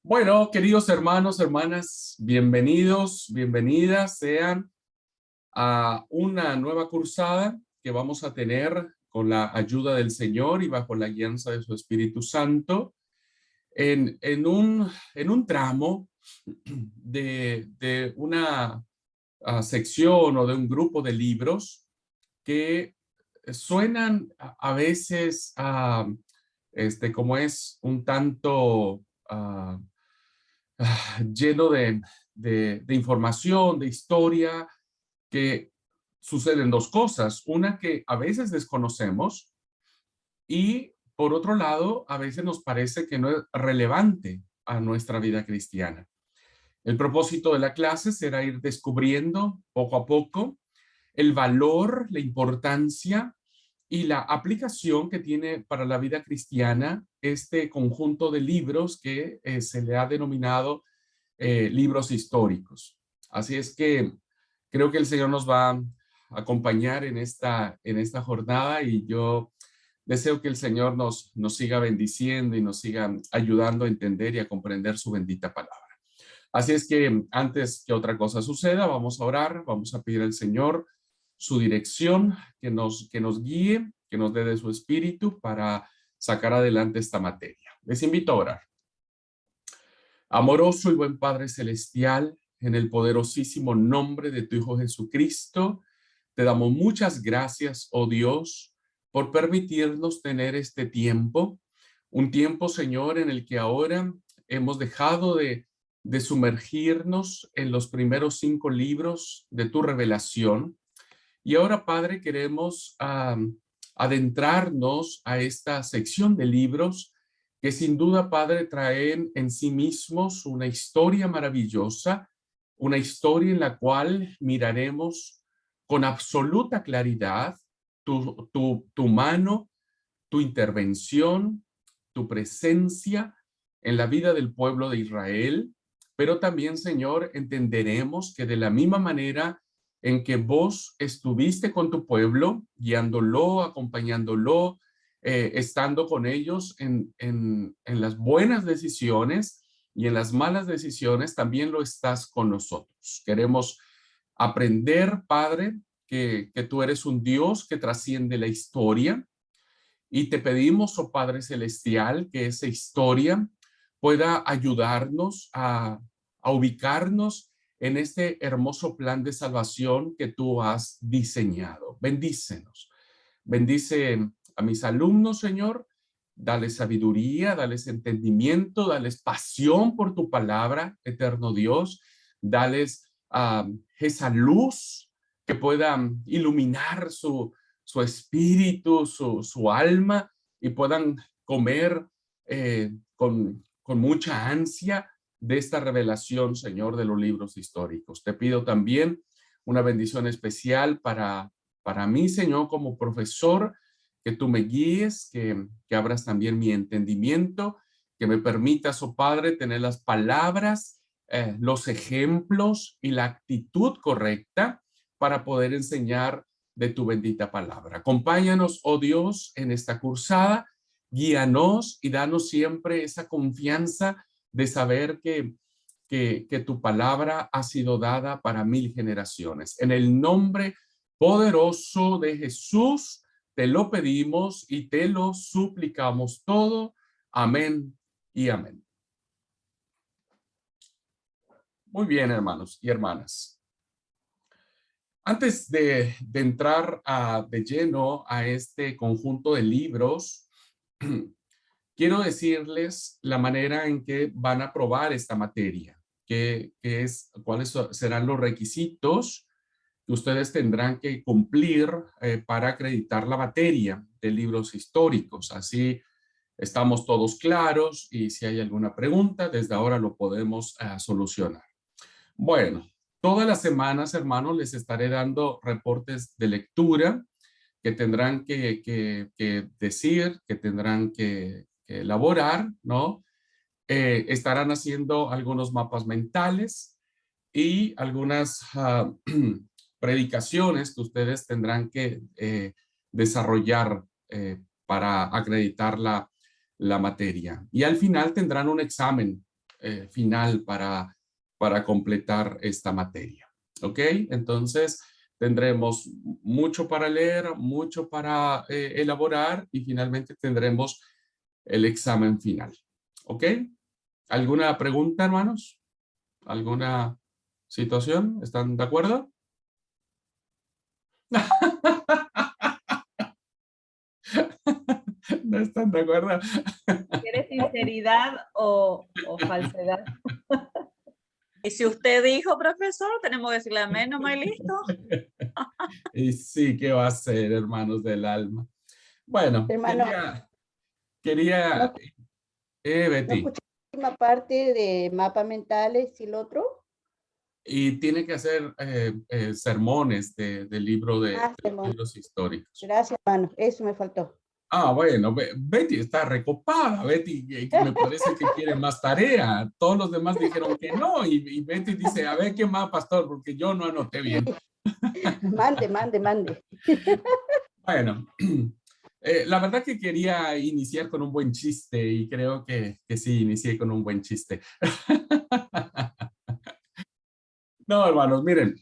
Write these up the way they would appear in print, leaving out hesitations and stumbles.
Bueno, queridos hermanos, hermanas, bienvenidos, bienvenidas sean a una nueva cursada que vamos a tener con la ayuda del Señor y bajo la guianza de su Espíritu Santo en un tramo de una sección o de un grupo de libros que suenan a veces como es un tanto lleno de información, de historia, que suceden dos cosas. Una que a veces desconocemos y por otro lado, a veces nos parece que no es relevante a nuestra vida cristiana. El propósito de la clase será ir descubriendo poco a poco el valor, la importancia y la aplicación que tiene para la vida cristiana este conjunto de libros que se le ha denominado libros históricos. Así es que creo que el Señor nos va a acompañar en esta jornada y yo deseo que el Señor nos siga bendiciendo y nos siga ayudando a entender y a comprender su bendita palabra. Así es que antes que otra cosa suceda, vamos a orar, vamos a pedir al Señor su dirección, que nos guíe, que nos dé de su espíritu para sacar adelante esta materia. Les invito a orar. Amoroso y buen Padre Celestial, en el poderosísimo nombre de tu Hijo Jesucristo, te damos muchas gracias, oh Dios, por permitirnos tener este tiempo, un tiempo, Señor, en el que ahora hemos dejado de sumergirnos en los primeros 5 libros de tu revelación. Y ahora, Padre, queremos adentrarnos a esta sección de libros que sin duda, Padre, traen en sí mismos una historia maravillosa, una historia en la cual miraremos con absoluta claridad tu mano, tu intervención, tu presencia en la vida del pueblo de Israel, pero también, Señor, entenderemos que de la misma manera en que vos estuviste con tu pueblo, guiándolo, acompañándolo, estando con ellos en las buenas decisiones y en las malas decisiones, también lo estás con nosotros. Queremos aprender, Padre, que tú eres un Dios que trasciende la historia y te pedimos, oh Padre Celestial, que esa historia pueda ayudarnos a ubicarnos en este hermoso plan de salvación que tú has diseñado. Bendícenos. Bendice a mis alumnos, Señor. Dale sabiduría, dales entendimiento, dales pasión por tu palabra, eterno Dios. Dales esa luz que pueda iluminar su espíritu, su alma y puedan comer con mucha ansia de esta revelación, Señor, de los libros históricos. Te pido también una bendición especial para mí, Señor, como profesor, que tú me guíes, que abras también mi entendimiento, que me permitas, oh Padre, tener las palabras, los ejemplos y la actitud correcta para poder enseñar de tu bendita palabra. Acompáñanos, oh Dios, en esta cursada, guíanos y danos siempre esa confianza de saber que tu palabra ha sido dada para 1000 generaciones. En el nombre poderoso de Jesús, te lo pedimos y te lo suplicamos todo. Amén y amén. Muy bien, hermanos y hermanas. Antes de entrar de lleno a este conjunto de libros, quiero decirles la manera en que van a probar esta materia, cuáles serán los requisitos que ustedes tendrán que cumplir para acreditar la materia de libros históricos. Así estamos todos claros y si hay alguna pregunta, desde ahora lo podemos solucionar. Bueno, todas las semanas, hermanos, les estaré dando reportes de lectura que tendrán que decir, que tendrán que elaborar, ¿no? Estarán haciendo algunos mapas mentales y algunas predicaciones que ustedes tendrán que desarrollar para acreditar la materia. Y al final tendrán un examen final para completar esta materia. ¿Ok? Entonces, tendremos mucho para leer, mucho para elaborar y finalmente tendremos el examen final. ¿Ok? ¿Alguna pregunta, hermanos? ¿Alguna situación? ¿Están de acuerdo? ¿No están de acuerdo? ¿Quieres sinceridad o falsedad? Y si usted dijo, profesor, tenemos que decirle amén, no y listo. Y sí, ¿qué va a ser, hermanos del alma? Bueno, Hermano, quería ¿no, no Betty, escuché la última parte de mapa mentales y el otro? y tiene que hacer sermones del libro de Simón, libros históricos. gracias, hermano. Eso me faltó. Ah, bueno, Betty está recopada. Betty que me parece que quiere más tarea. Todos los demás dijeron que no. Y Betty dice, a ver qué más, pastor, porque yo no anoté bien. Mande. Bueno, la verdad que quería iniciar con un buen chiste y creo que sí, inicié con un buen chiste. No, hermanos, miren,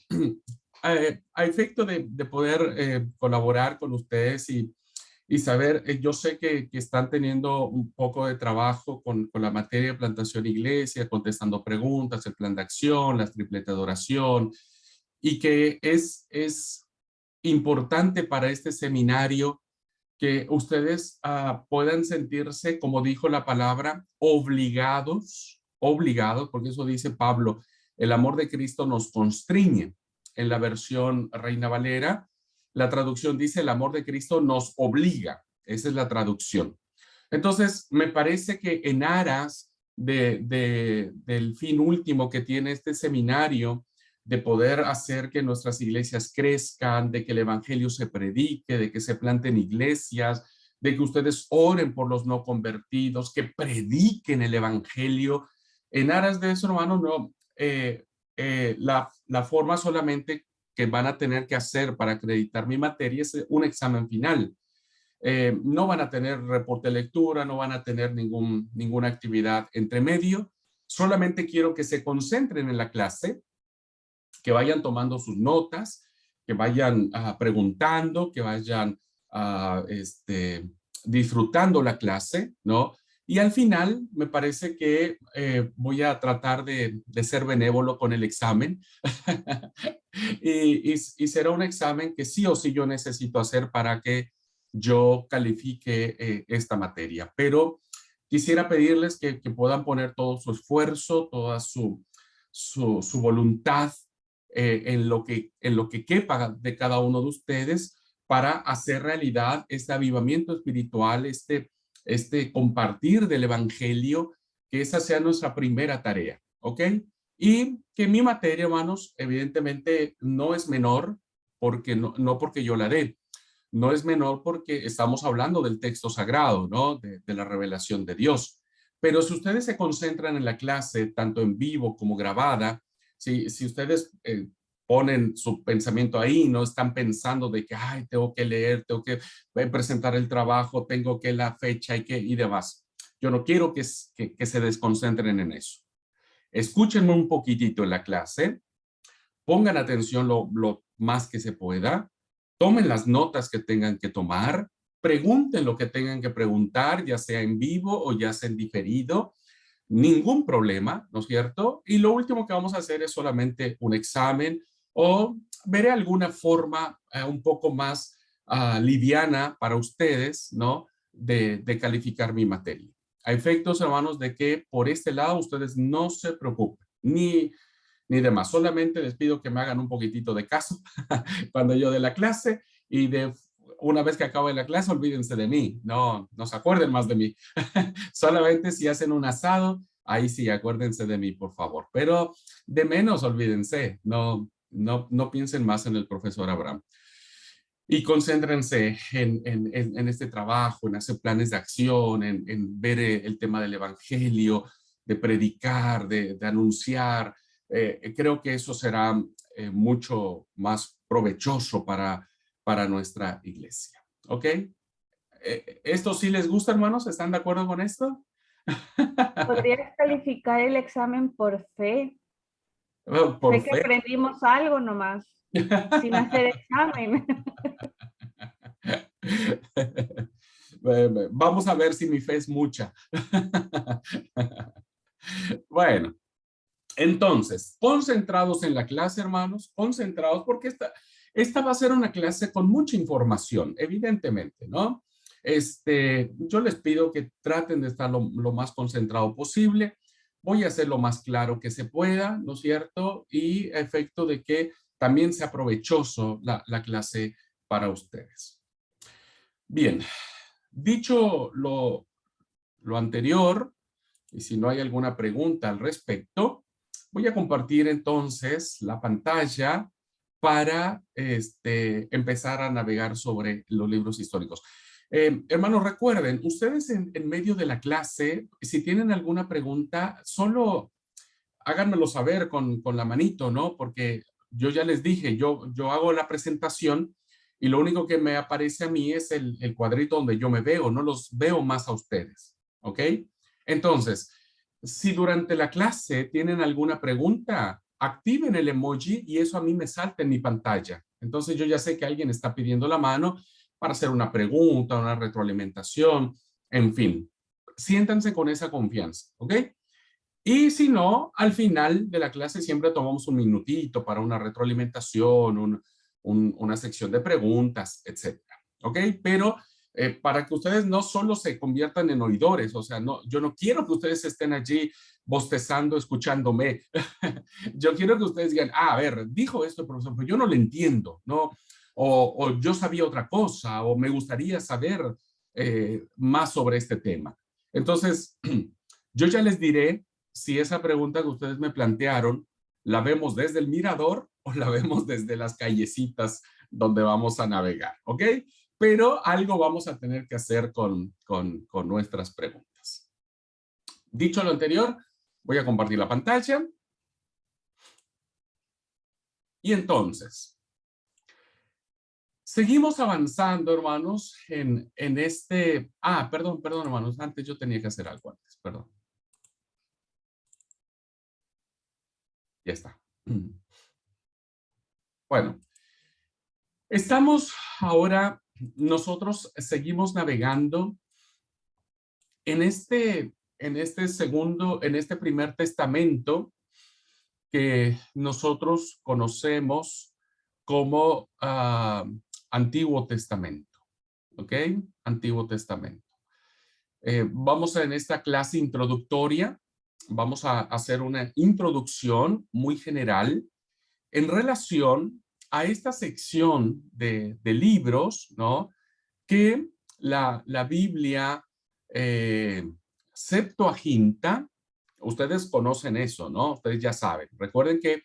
a efecto de poder colaborar con ustedes y saber, yo sé que están teniendo un poco de trabajo con la materia de plantación iglesia, contestando preguntas, el plan de acción, la tripleta de oración, y que es importante para este seminario que ustedes puedan sentirse, como dijo la palabra, obligados, porque eso dice Pablo, el amor de Cristo nos constriñe. En la versión Reina Valera, la traducción dice, el amor de Cristo nos obliga. Esa es la traducción. Entonces, me parece que en aras del fin último que tiene este seminario, de poder hacer que nuestras iglesias crezcan, de que el evangelio se predique, de que se planten iglesias, de que ustedes oren por los no convertidos, que prediquen el evangelio. En aras de eso, hermano, no, la forma solamente que van a tener que hacer para acreditar mi materia es un examen final. No van a tener reporte de lectura, no van a tener ninguna actividad entre medio. Solamente quiero que se concentren en la clase, que vayan tomando sus notas, que vayan preguntando, que vayan disfrutando la clase, ¿no? Y al final me parece que voy a tratar de ser benévolo con el examen y será un examen que sí o sí yo necesito hacer para que yo califique esta materia. Pero quisiera pedirles que puedan poner todo su esfuerzo, toda su voluntad en lo que quepa de cada uno de ustedes para hacer realidad este avivamiento espiritual, este compartir del evangelio, que esa sea nuestra primera tarea, ¿ok? Y que mi materia, hermanos, evidentemente no es menor, porque no porque yo la dé, no es menor porque estamos hablando del texto sagrado, ¿no? De la revelación de Dios. Pero si ustedes se concentran en la clase, tanto en vivo como grabada, si ustedes ponen su pensamiento ahí, no están pensando de que, ay, tengo que leer, tengo que presentar el trabajo, tengo que la fecha y demás. Yo no quiero que se desconcentren en eso. Escúchenme un poquitito en la clase, pongan atención lo más que se pueda, tomen las notas que tengan que tomar, pregunten lo que tengan que preguntar, ya sea en vivo o ya sea en diferido, ningún problema, ¿no es cierto? Y lo último que vamos a hacer es solamente un examen o veré alguna forma un poco más liviana para ustedes, ¿no? De calificar mi materia. A efectos, hermanos, de que por este lado ustedes no se preocupen, ni demás. Solamente les pido que me hagan un poquitito de caso cuando yo dé la clase y una vez que acabe la clase, olvídense de mí. No se acuerden más de mí. Solamente si hacen un asado, ahí sí, acuérdense de mí, por favor. Pero de menos, olvídense. No piensen más en el profesor Abraham. Y concéntrense en este trabajo, en hacer planes de acción, en ver el tema del evangelio, de predicar, de anunciar. Creo que eso será mucho más provechoso para nuestra iglesia. ¿Ok? ¿Esto sí les gusta, hermanos? ¿Están de acuerdo con esto? Podrías calificar el examen por fe. Por Sé que fe. aprendimos algo nomás, sin hacer examen. Vamos a ver si mi fe es mucha. Bueno, entonces, concentrados en la clase, hermanos, concentrados, porque esta va a ser una clase con mucha información, evidentemente, ¿no? Yo les pido que traten de estar lo más concentrado posible. Voy a hacer lo más claro que se pueda, ¿no es cierto? Y a efecto de que también sea provechoso la clase para ustedes. Bien, dicho lo anterior, y si no hay alguna pregunta al respecto, voy a compartir entonces la pantalla para empezar a navegar sobre los libros históricos. Hermanos, recuerden, ustedes en medio de la clase, si tienen alguna pregunta, solo háganmelo saber con la manito, ¿no? Porque yo ya les dije, yo hago la presentación y lo único que me aparece a mí es el cuadrito donde yo me veo, no los veo más a ustedes, ¿ok? Entonces, si durante la clase tienen alguna pregunta, activen el emoji y eso a mí me salta en mi pantalla. Entonces yo ya sé que alguien está pidiendo la mano para hacer una pregunta, una retroalimentación, en fin. Siéntanse con esa confianza, ¿ok? Y si no, al final de la clase siempre tomamos un minutito para una retroalimentación, una sección de preguntas, etcétera. ¿Ok? Pero para que ustedes no solo se conviertan en oidores, o sea, no, yo no quiero que ustedes estén allí bostezando, escuchándome. Yo quiero que ustedes digan, a ver, dijo esto el profesor, pero yo no lo entiendo, ¿no? O yo sabía otra cosa, o me gustaría saber más sobre este tema. Entonces, yo ya les diré si esa pregunta que ustedes me plantearon, la vemos desde el mirador o la vemos desde las callecitas donde vamos a navegar, ¿ok? Pero algo vamos a tener que hacer con nuestras preguntas. Dicho lo anterior, voy a compartir la pantalla. Y entonces, seguimos avanzando, hermanos, en este... Ah, perdón, hermanos, antes yo tenía que hacer algo antes, perdón. Ya está. Bueno, estamos ahora, nosotros seguimos navegando en este primer testamento que nosotros conocemos como Antiguo Testamento. ¿Ok? Antiguo Testamento. Vamos en esta clase introductoria, vamos a hacer una introducción muy general en relación a esta sección de libros, ¿no? Que la Biblia Septuaginta, ustedes conocen eso, ¿no? Ustedes ya saben. Recuerden que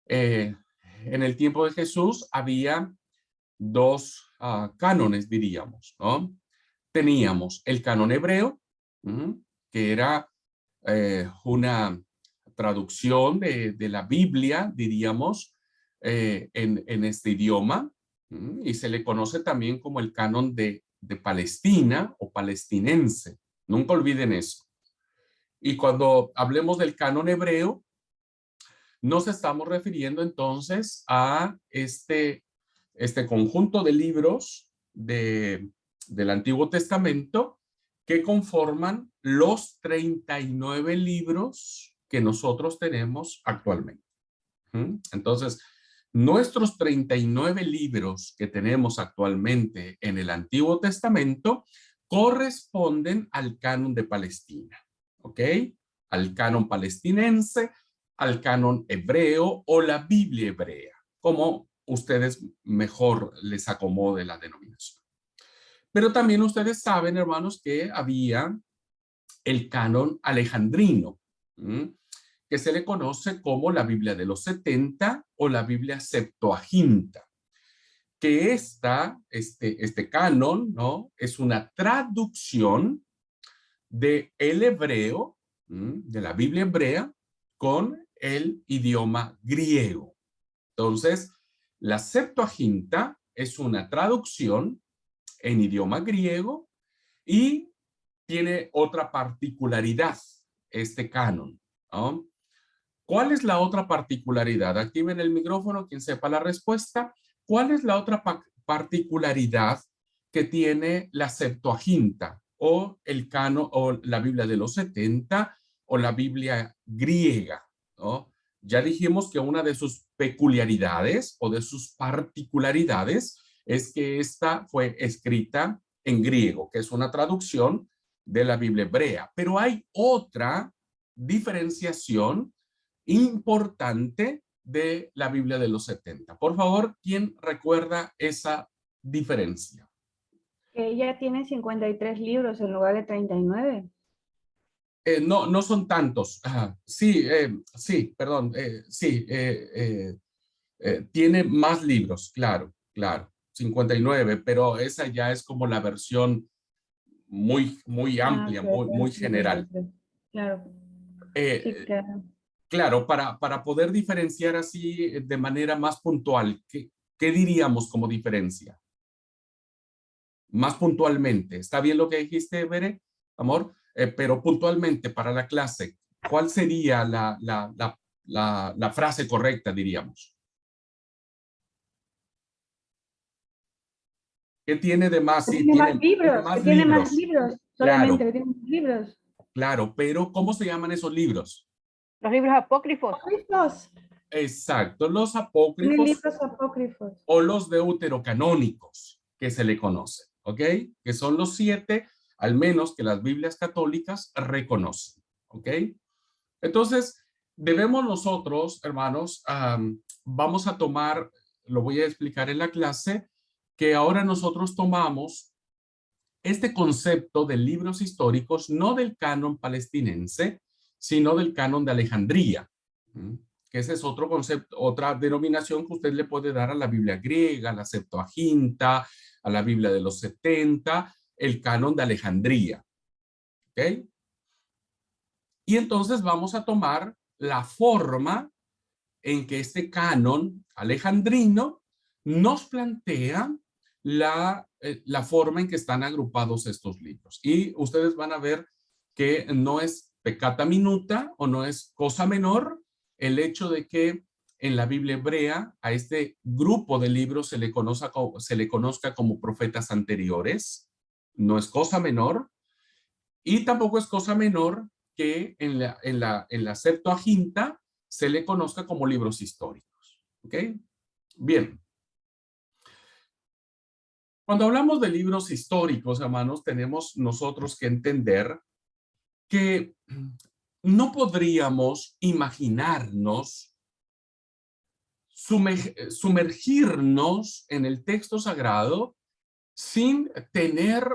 en el tiempo de Jesús había dos cánones, diríamos, ¿no? Teníamos el canon hebreo, que era una traducción de la Biblia, diríamos, en este idioma, y se le conoce también como el canon de Palestina o palestinense. Nunca olviden eso. Y cuando hablemos del canon hebreo, nos estamos refiriendo entonces a este conjunto de libros del Antiguo Testamento que conforman los 39 libros que nosotros tenemos actualmente. Entonces, nuestros 39 libros que tenemos actualmente en el Antiguo Testamento corresponden al canon de Palestina, ¿ok? Al canon palestinense, al canon hebreo o la Biblia hebrea, como ustedes mejor les acomode la denominación. Pero también ustedes saben, hermanos, que había el canon alejandrino, que se le conoce como la Biblia de los 70 o la Biblia Septuaginta, que este canon, ¿no? Es una traducción del hebreo, de la Biblia hebrea, con el idioma griego. Entonces, la Septuaginta es una traducción en idioma griego y tiene otra particularidad, este canon, ¿no? ¿Cuál es la otra particularidad? Activen el micrófono, quien sepa la respuesta. ¿Cuál es la otra particularidad que tiene la Septuaginta o el canon o la Biblia de los 70 o la Biblia griega, ¿no? Ya dijimos que una de sus peculiaridades o de sus particularidades es que esta fue escrita en griego, que es una traducción de la Biblia hebrea. Pero hay otra diferenciación importante de la Biblia de los 70. Por favor, ¿quién recuerda esa diferencia? Que ella tiene 53 libros en lugar de 39. No son tantos. Sí, perdón. Tiene más libros, claro, 59, pero esa ya es como la versión muy amplia, muy general. 53. Claro, sí, Eh, claro. Claro, para poder diferenciar así de manera más puntual, ¿qué diríamos como diferencia? Más puntualmente. ¿Está bien lo que dijiste, Bere, amor? Pero puntualmente para la clase, ¿cuál sería la frase correcta, diríamos? ¿Qué tiene de más? Sí, Tiene más tiene libros, que más tiene más libros. libros. Claro, Solamente que tiene más libros. claro, pero ¿cómo se llaman esos libros? Los libros apócrifos. Apócrifos. Exacto, los Tiene apócrifos libros apócrifos. o los deuterocanónicos, que se le conoce, ¿ok? Que son los 7, al menos que las Biblias católicas reconocen, ¿ok? Entonces, debemos nosotros, hermanos, vamos a tomar, lo voy a explicar en la clase, que ahora nosotros tomamos este concepto de libros históricos, no del canon palestinense, sino del canon de Alejandría, que ese es otro concepto, otra denominación que usted le puede dar a la Biblia griega, a la Septuaginta, a la Biblia de los 70, el canon de Alejandría. ¿Ok? Y entonces vamos a tomar la forma en que este canon alejandrino nos plantea la forma en que están agrupados estos libros. Y ustedes van a ver que no es peccata minuta o no es cosa menor el hecho de que en la Biblia hebrea a este grupo de libros se le conozca como profetas anteriores. No es cosa menor. Y tampoco es cosa menor que en la Septuaginta se le conozca como libros históricos. ¿Ok? Bien. Cuando hablamos de libros históricos, hermanos, tenemos nosotros que entender que no podríamos imaginarnos sumergirnos en el texto sagrado sin tener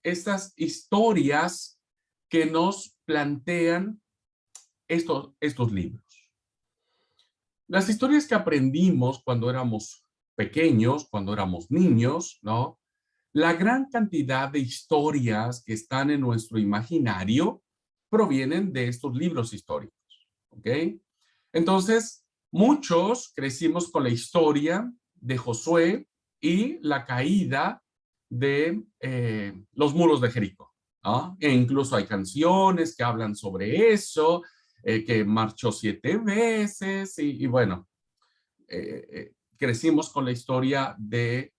estas historias que nos plantean estos libros. Las historias que aprendimos cuando éramos pequeños, cuando éramos niños, ¿no? La gran cantidad de historias que están en nuestro imaginario provienen de estos libros históricos, ¿ok? Entonces, muchos crecimos con la historia de Josué y la caída de los muros de Jericó, ¿no? E incluso hay canciones que hablan sobre eso, que marchó 7 veces y bueno, crecimos con la historia de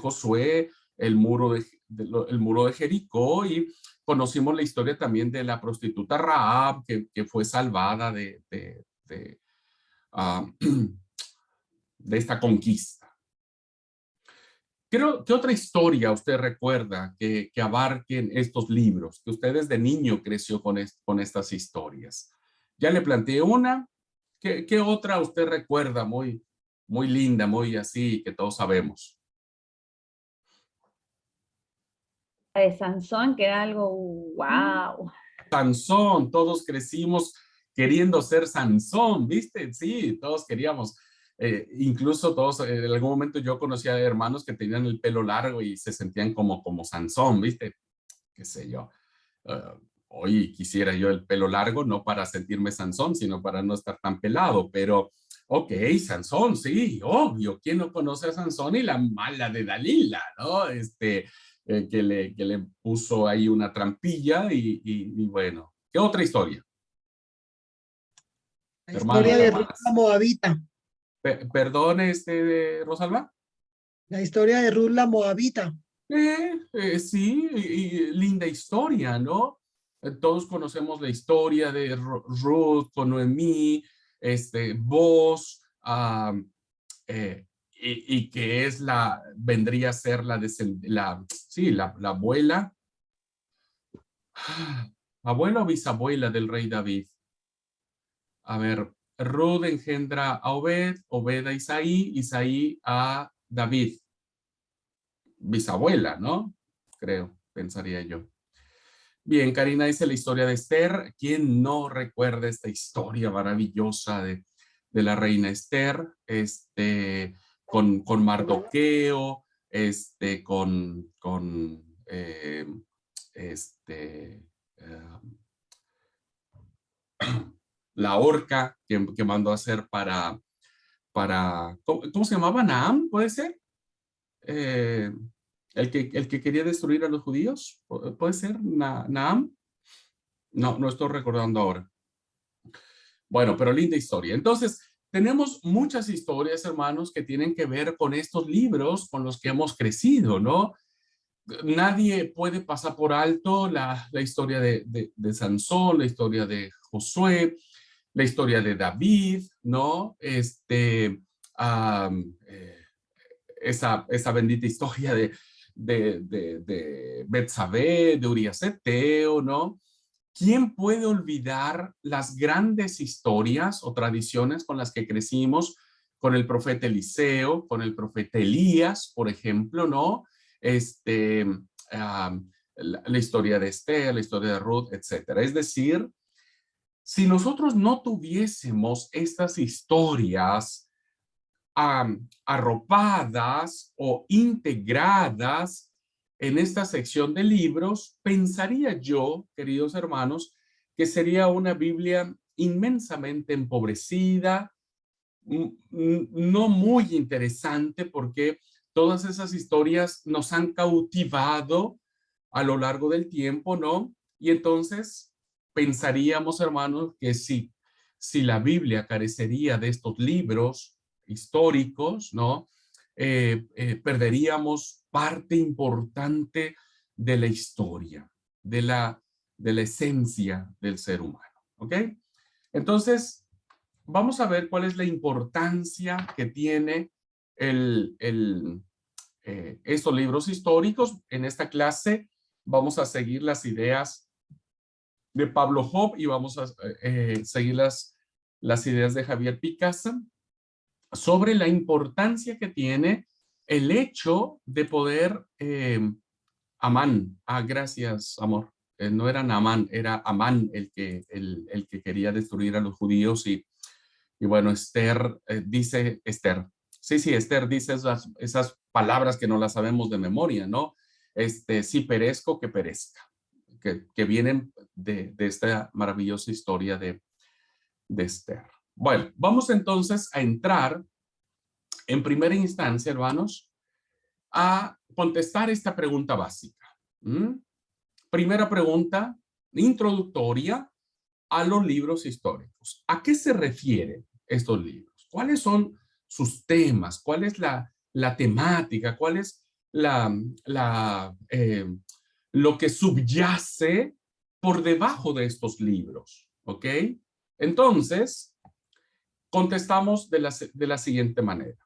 Josué, el muro de Jericó, y conocimos la historia también de la prostituta Rahab, que fue salvada de esta conquista. ¿Qué otra historia usted recuerda que abarquen estos libros? Que usted desde niño creció con estas historias. Ya le planteé una. ¿Qué otra usted recuerda muy linda, muy así, que todos sabemos? La de Sansón, que era algo wow. Sansón, todos crecimos queriendo ser Sansón, ¿viste? Sí, todos queríamos. Incluso todos, en algún momento yo conocía hermanos que tenían el pelo largo y se sentían como Sansón, ¿viste? Qué sé yo. Hoy quisiera yo el pelo largo, no para sentirme Sansón, sino para no estar tan pelado, pero ok, Sansón, sí, obvio, ¿quién no conoce a Sansón y la mala de Dalila, ¿no? que le puso ahí una trampilla y bueno. ¿Qué otra historia? La Hermanos, historia de hermanas. Ruth la Moabita. Perdón, Rosalba. La historia de Ruth la Moabita. Sí, y linda historia, ¿no? Todos conocemos la historia de Ruth con Noemí, Boaz, y que es vendría a ser la abuela, abuela o bisabuela del rey David. A ver, Ruth engendra a Obed, Obed a Isaí, Isaí a David. Bisabuela, ¿no? Creo, pensaría yo. Bien, Karina dice la historia de Esther. ¿Quién no recuerda esta historia maravillosa de la reina Esther? Con Mardoqueo, la horca que mandó a hacer ¿cómo se llamaba? ¿Naam? ¿Puede ser? El que quería destruir a los judíos. ¿Puede ser Naam? No estoy recordando ahora. Bueno, pero linda historia. Entonces, tenemos muchas historias, hermanos, que tienen que ver con estos libros con los que hemos crecido, ¿no? Nadie puede pasar por alto la historia de Sansón, la historia de Josué, la historia de David, ¿no? Esa bendita historia de Betsabé, de Urías Eteo, ¿no? ¿Quién puede olvidar las grandes historias o tradiciones con las que crecimos con el profeta Eliseo, con el profeta Elías, por ejemplo, ¿no? La historia de Esther, la historia de Ruth, etcétera. Es decir, si nosotros no tuviésemos estas historias arropadas o integradas en esta sección de libros, pensaría yo, queridos hermanos, que sería una Biblia inmensamente empobrecida, no muy interesante, porque todas esas historias nos han cautivado a lo largo del tiempo, ¿no? Y entonces pensaríamos, hermanos, que si la Biblia carecería de estos libros históricos, ¿no? Perderíamos parte importante de la historia, de la esencia del ser humano, ¿ok? Entonces, vamos a ver cuál es la importancia que tiene estos libros históricos. En esta clase vamos a seguir las ideas de Pablo Job y vamos a seguir las ideas de Javier Picasa sobre la importancia que tiene el hecho de poder Amán. Gracias, amor. No era Naamán, era Amán el que quería destruir a los judíos y bueno, Esther, dice Esther. Sí, Esther dice esas palabras que no las sabemos de memoria, ¿no? Si perezco, que perezca, que vienen de esta maravillosa historia de Esther. Bueno, vamos entonces a entrar en primera instancia, hermanos, a contestar esta pregunta básica. Primera pregunta introductoria a los libros históricos. ¿A qué se refieren estos libros? ¿Cuáles son sus temas? ¿Cuál es la temática? ¿Cuál es lo que subyace por debajo de estos libros? ¿Ok? Entonces, contestamos de la siguiente manera.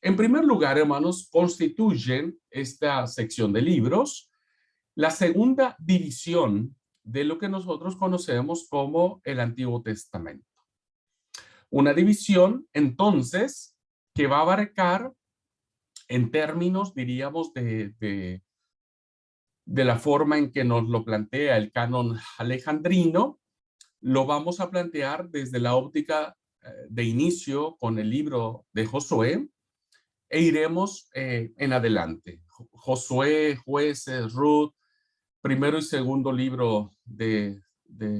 En primer lugar, hermanos, constituyen esta sección de libros la segunda división de lo que nosotros conocemos como el Antiguo Testamento. Una división, entonces, que va a abarcar en términos, diríamos, de la forma en que nos lo plantea el canon alejandrino, lo vamos a plantear desde la óptica de inicio con el libro de Josué e iremos en adelante. Josué, Jueces, Ruth, primero y segundo libro de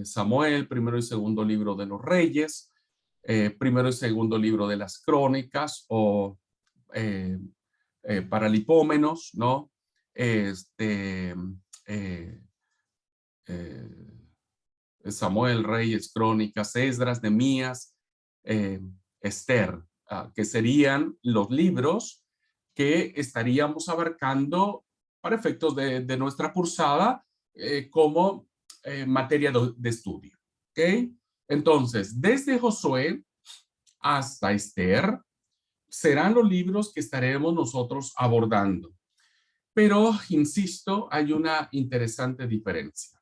Samuel, primero y segundo libro de los Reyes, primero y segundo libro de las Crónicas o Paralipómenos, ¿no? este, Samuel, Reyes, Crónicas, Esdras, Nehemías, Esther, que serían los libros que estaríamos abarcando para efectos de nuestra cursada como materia de estudio. ¿Ok? Entonces, desde Josué hasta Esther serán los libros que estaremos nosotros abordando. Pero, insisto, hay una interesante diferencia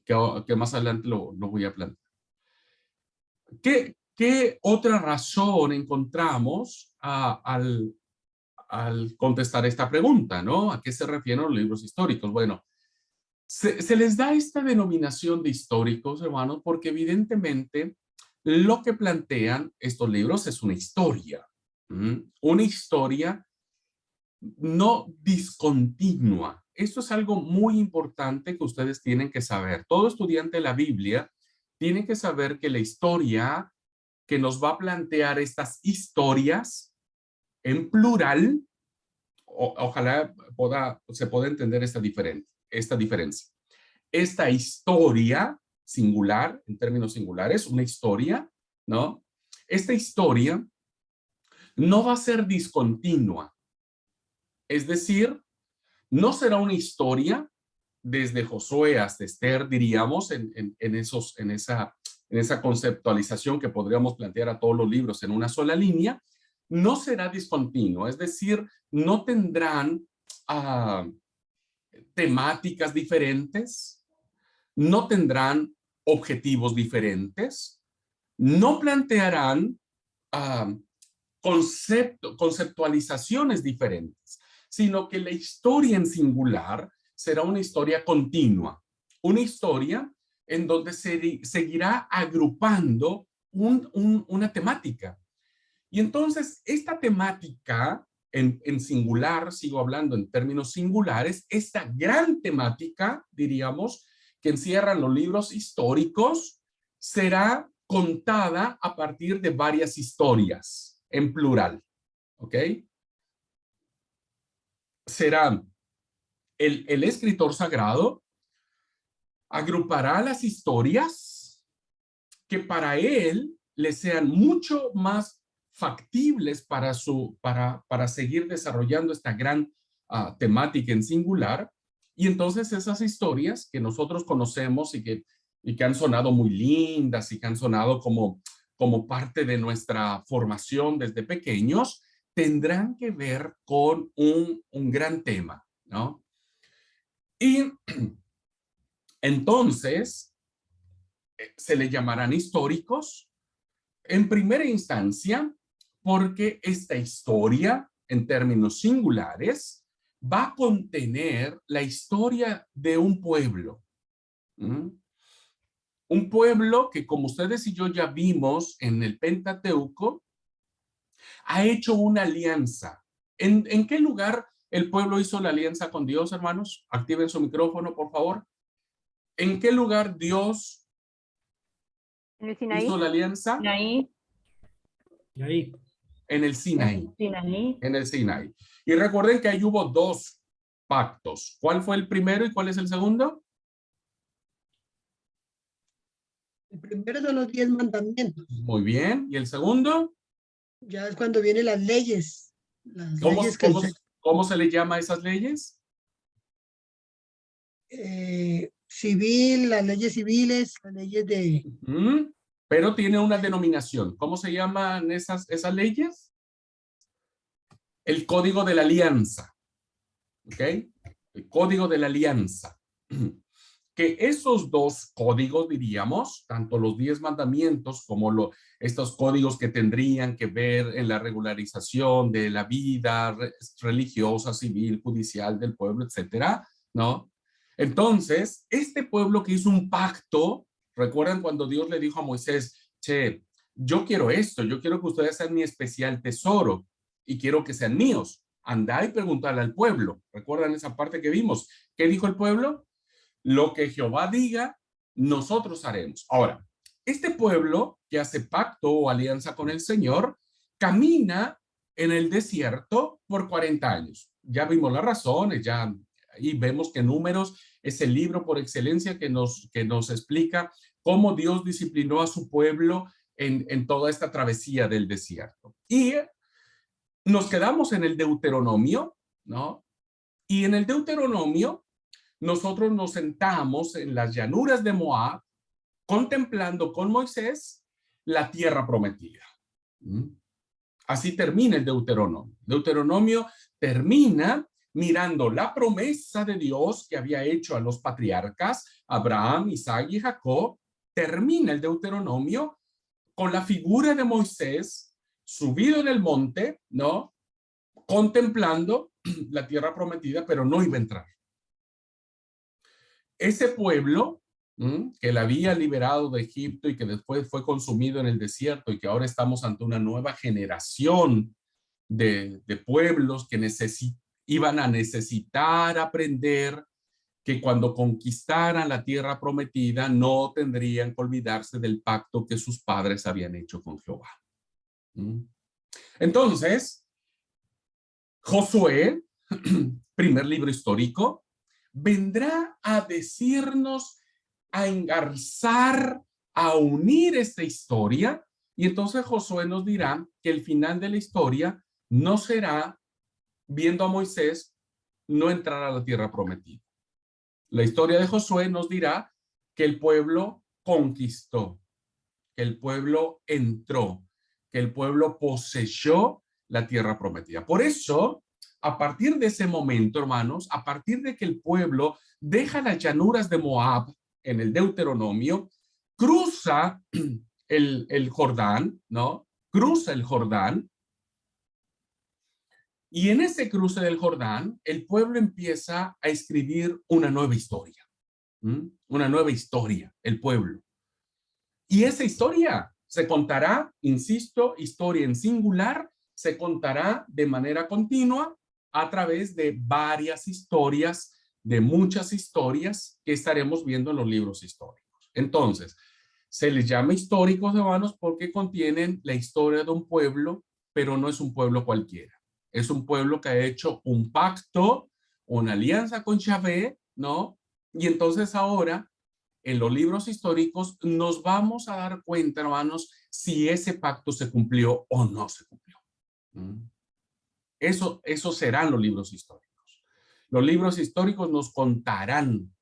que más adelante lo voy a plantear. ¿Qué otra razón encontramos al contestar esta pregunta, ¿no? ¿A qué se refieren los libros históricos? Bueno, se les da esta denominación de históricos, hermanos, porque evidentemente lo que plantean estos libros es una historia. Una historia no discontinua. Esto es algo muy importante que ustedes tienen que saber. Todo estudiante de la Biblia tiene que saber que la historia que nos va a plantear estas historias en plural, ojalá se pueda entender esta diferencia. Esta historia singular, en términos singulares, una historia, ¿no? Esta historia no va a ser discontinua. Es decir, no será una historia desde Josué hasta Esther, diríamos, en esa conceptualización que podríamos plantear a todos los libros en una sola línea. No será discontinuo, es decir, no tendrán temáticas diferentes, no tendrán objetivos diferentes, no plantearán conceptualizaciones diferentes, sino que la historia en singular será una historia continua, una historia en donde se seguirá agrupando una temática. Y entonces esta temática en singular, sigo hablando en términos singulares, esta gran temática, diríamos, que encierran los libros históricos, será contada a partir de varias historias en plural. ¿Ok? Será el escritor sagrado agrupará las historias que para él le sean mucho más factibles para seguir desarrollando esta gran temática en singular. Y entonces esas historias que nosotros conocemos y que han sonado muy lindas y que han sonado como parte de nuestra formación desde pequeños, tendrán que ver con un gran tema, ¿no? Y entonces se le llamarán históricos en primera instancia porque esta historia, en términos singulares, va a contener la historia de un pueblo. Un pueblo que, como ustedes y yo ya vimos en el Pentateuco, ha hecho una alianza. ¿En qué lugar el pueblo hizo la alianza con Dios, hermanos? Activen su micrófono, por favor. ¿En qué lugar Dios ¿En el Sinaí? hizo la alianza? Sinaí. Ahí. En el Sinaí. Sinaí. En el Sinaí. Y recuerden que ahí hubo dos pactos. ¿Cuál fue el primero y cuál es el segundo? El primero son los 10 mandamientos. Muy bien. ¿Y el segundo? Ya es cuando vienen las leyes. Las ¿Cómo, leyes cómo, cómo se le llama a esas leyes? Civil, las leyes civiles, las leyes de... Pero tiene una denominación. ¿Cómo se llaman esas leyes? El Código de la Alianza. ¿Ok? El Código de la Alianza. Que esos dos códigos, diríamos, tanto los 10 mandamientos como estos códigos que tendrían que ver en la regularización de la vida religiosa, civil, judicial del pueblo, etcétera, ¿no? Entonces, este pueblo que hizo un pacto, ¿recuerdan cuando Dios le dijo a Moisés, che, yo quiero esto, yo quiero que ustedes sean mi especial tesoro y quiero que sean míos? Andá y preguntarle al pueblo. ¿Recuerdan esa parte que vimos? ¿Qué dijo el pueblo? Lo que Jehová diga, nosotros haremos. Ahora, este pueblo que hace pacto o alianza con el Señor, camina en el desierto por 40 años. ya vimos las razones, ya ahí vemos que Números es el libro por excelencia que nos explica cómo Dios disciplinó a su pueblo en toda esta travesía del desierto. Y nos quedamos en el Deuteronomio, ¿no? Y en el Deuteronomio nosotros nos sentamos en las llanuras de Moab, contemplando con Moisés la tierra prometida. Así termina el Deuteronomio. Deuteronomio termina mirando la promesa de Dios que había hecho a los patriarcas, Abraham, Isaac y Jacob. Termina el Deuteronomio con la figura de Moisés subido en el monte, ¿no? Contemplando la tierra prometida, pero no iba a entrar. Ese pueblo que la había liberado de Egipto y que después fue consumido en el desierto y que ahora estamos ante una nueva generación de pueblos que iban a necesitar aprender que cuando conquistaran la tierra prometida no tendrían que olvidarse del pacto que sus padres habían hecho con Jehová. Entonces, Josué, primer libro histórico, vendrá a decirnos, a engarzar, a unir esta historia, y entonces Josué nos dirá que el final de la historia no será viendo a Moisés no entrar a la tierra prometida. La historia de Josué nos dirá que el pueblo conquistó, que el pueblo entró, que el pueblo poseyó la tierra prometida. Por eso, a partir de ese momento, hermanos, a partir de que el pueblo deja las llanuras de Moab en el Deuteronomio, cruza el Jordán, ¿no? Cruza el Jordán. Y en ese cruce del Jordán, el pueblo empieza a escribir una nueva historia. Una nueva historia, el pueblo. Y esa historia se contará, insisto, historia en singular, se contará de manera continua a través de varias historias, de muchas historias que estaremos viendo en los libros históricos. Entonces, se les llama históricos, hermanos, porque contienen la historia de un pueblo, pero no es un pueblo cualquiera. Es un pueblo que ha hecho un pacto, una alianza con Yahvé, ¿no? Y entonces ahora, en los libros históricos, nos vamos a dar cuenta, hermanos, si ese pacto se cumplió o no se cumplió. Eso serán los libros históricos. Los libros históricos nos contarán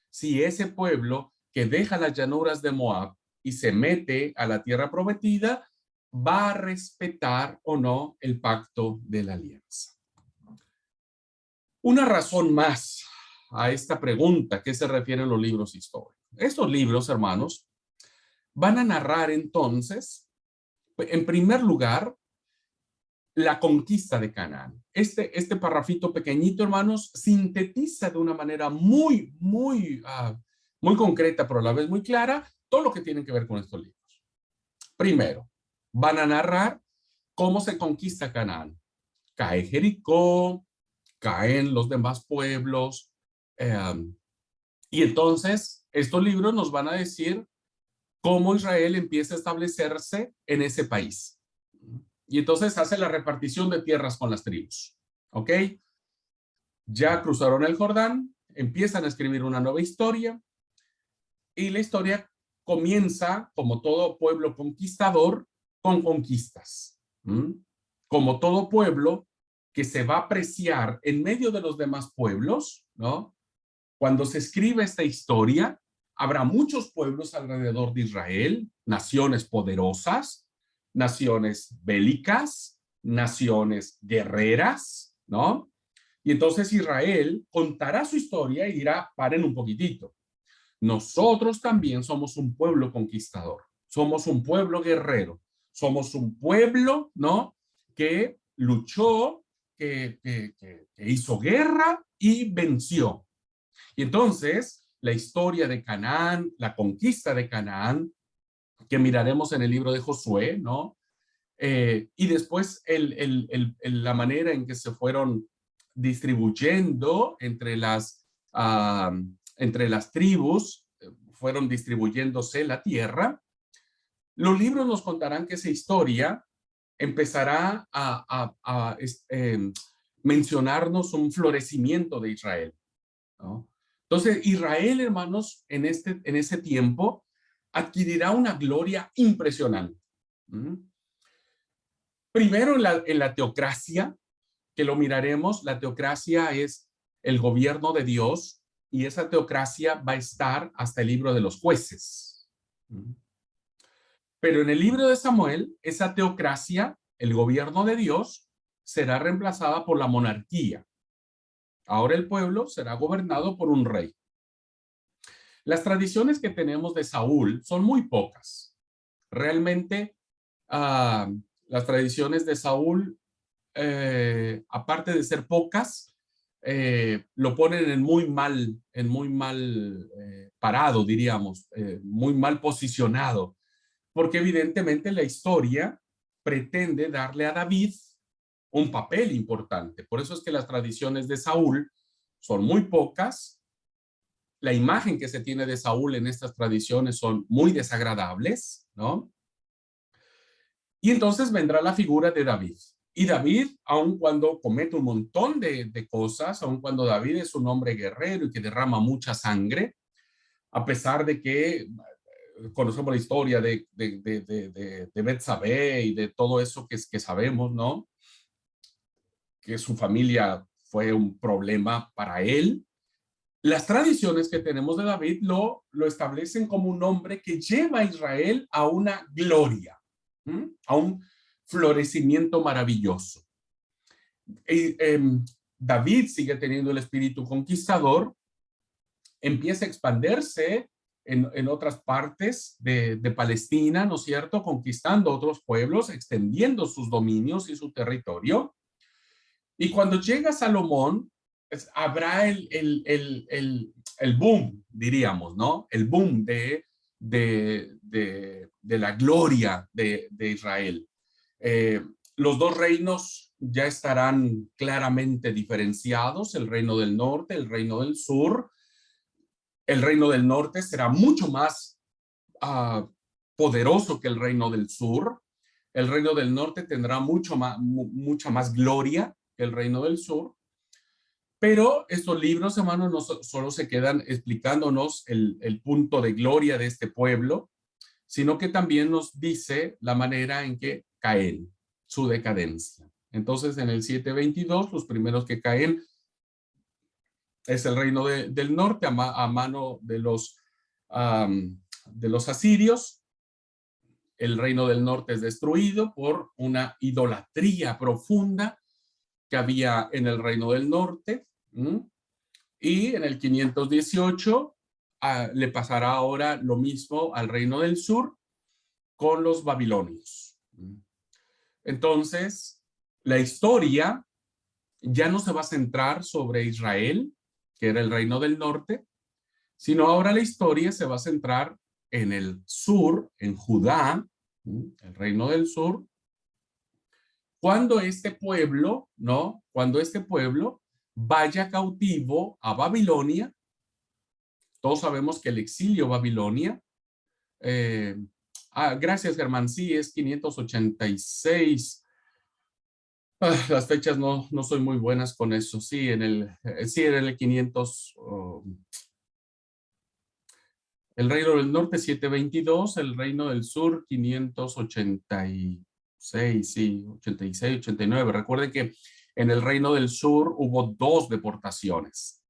si ese pueblo que deja las llanuras de Moab y se mete a la tierra prometida va a respetar o no el pacto de la alianza. Una razón más a esta pregunta que se refieren los libros históricos. Estos libros, hermanos, van a narrar entonces, en primer lugar, la conquista de Canaán. Este parrafito pequeñito, hermanos, sintetiza de una manera muy concreta, pero a la vez muy clara, todo lo que tiene que ver con estos libros. Primero, van a narrar cómo se conquista Canaán. Cae Jericó, caen los demás pueblos, y entonces estos libros nos van a decir cómo Israel empieza a establecerse en ese país. Y entonces hace la repartición de tierras con las tribus. ¿Ok? Ya cruzaron el Jordán, empiezan a escribir una nueva historia, y la historia comienza, como todo pueblo conquistador, con conquistas. Como todo pueblo que se va a apreciar en medio de los demás pueblos, ¿no? Cuando se escribe esta historia, habrá muchos pueblos alrededor de Israel, naciones poderosas, naciones bélicas, naciones guerreras, ¿no? Y entonces Israel contará su historia y dirá, paren un poquitito. Nosotros también somos un pueblo conquistador, somos un pueblo guerrero, somos un pueblo, ¿no? Que luchó, que hizo guerra y venció. Y entonces la historia de Canaán, la conquista de Canaán, que miraremos en el libro de Josué, ¿no? Y después la manera en que se fueron distribuyendo entre las tribus, fueron distribuyéndose la tierra. Los libros nos contarán que esa historia empezará mencionarnos un florecimiento de Israel, ¿no? Entonces, Israel, hermanos, en ese tiempo, adquirirá una gloria impresionante. Primero en la teocracia, que lo miraremos. La teocracia es el gobierno de Dios, y esa teocracia va a estar hasta el libro de los jueces. Pero en el libro de Samuel, esa teocracia, el gobierno de Dios, será reemplazada por la monarquía. Ahora el pueblo será gobernado por un rey. Las tradiciones que tenemos de Saúl son muy pocas. Realmente, las tradiciones de Saúl, aparte de ser pocas, lo ponen en muy mal parado, diríamos, muy mal posicionado, porque evidentemente la historia pretende darle a David un papel importante. Por eso es que las tradiciones de Saúl son muy pocas. La imagen que se tiene de Saúl en estas tradiciones son muy desagradables, ¿no? Y entonces vendrá la figura de David. Y David, aun cuando comete un montón de cosas, aun cuando David es un hombre guerrero y que derrama mucha sangre, a pesar de que conocemos la historia de Betsabé y de todo eso que sabemos, ¿no? Que su familia fue un problema para él. Las tradiciones que tenemos de David lo establecen como un hombre que lleva a Israel a una gloria, a un florecimiento maravilloso. David sigue teniendo el espíritu conquistador, empieza a expandirse en otras partes de Palestina, ¿no es cierto?, conquistando otros pueblos, extendiendo sus dominios y su territorio. Y cuando llega Salomón, habrá el boom, diríamos, ¿no? El boom de la gloria de Israel. Los dos reinos ya estarán claramente diferenciados, el reino del norte, el reino del sur. El reino del norte será mucho más poderoso que el reino del sur. El reino del norte tendrá mucha más gloria que el reino del sur. Pero estos libros, hermanos, no solo se quedan explicándonos el punto de gloria de este pueblo, sino que también nos dice la manera en que caen, su decadencia. Entonces, en el 7:22, los primeros que caen es el reino del norte a mano de los asirios. El reino del norte es destruido por una idolatría profunda que había en el reino del norte. Y en el 518 le pasará ahora lo mismo al reino del sur con los babilonios. Entonces, la historia ya no se va a centrar sobre Israel, que era el reino del norte, sino ahora la historia se va a centrar en el sur, en Judá, el reino del sur, cuando este pueblo, ¿no? Cuando este pueblo vaya cautivo a Babilonia. Todos sabemos que el exilio Babilonia, gracias Germán, sí, es 586. Las fechas no soy muy buenas con eso. Sí, en el 500. El reino del norte 722, el reino del sur 586, sí, 86, 89. Recuerden que en el reino del sur hubo dos deportaciones,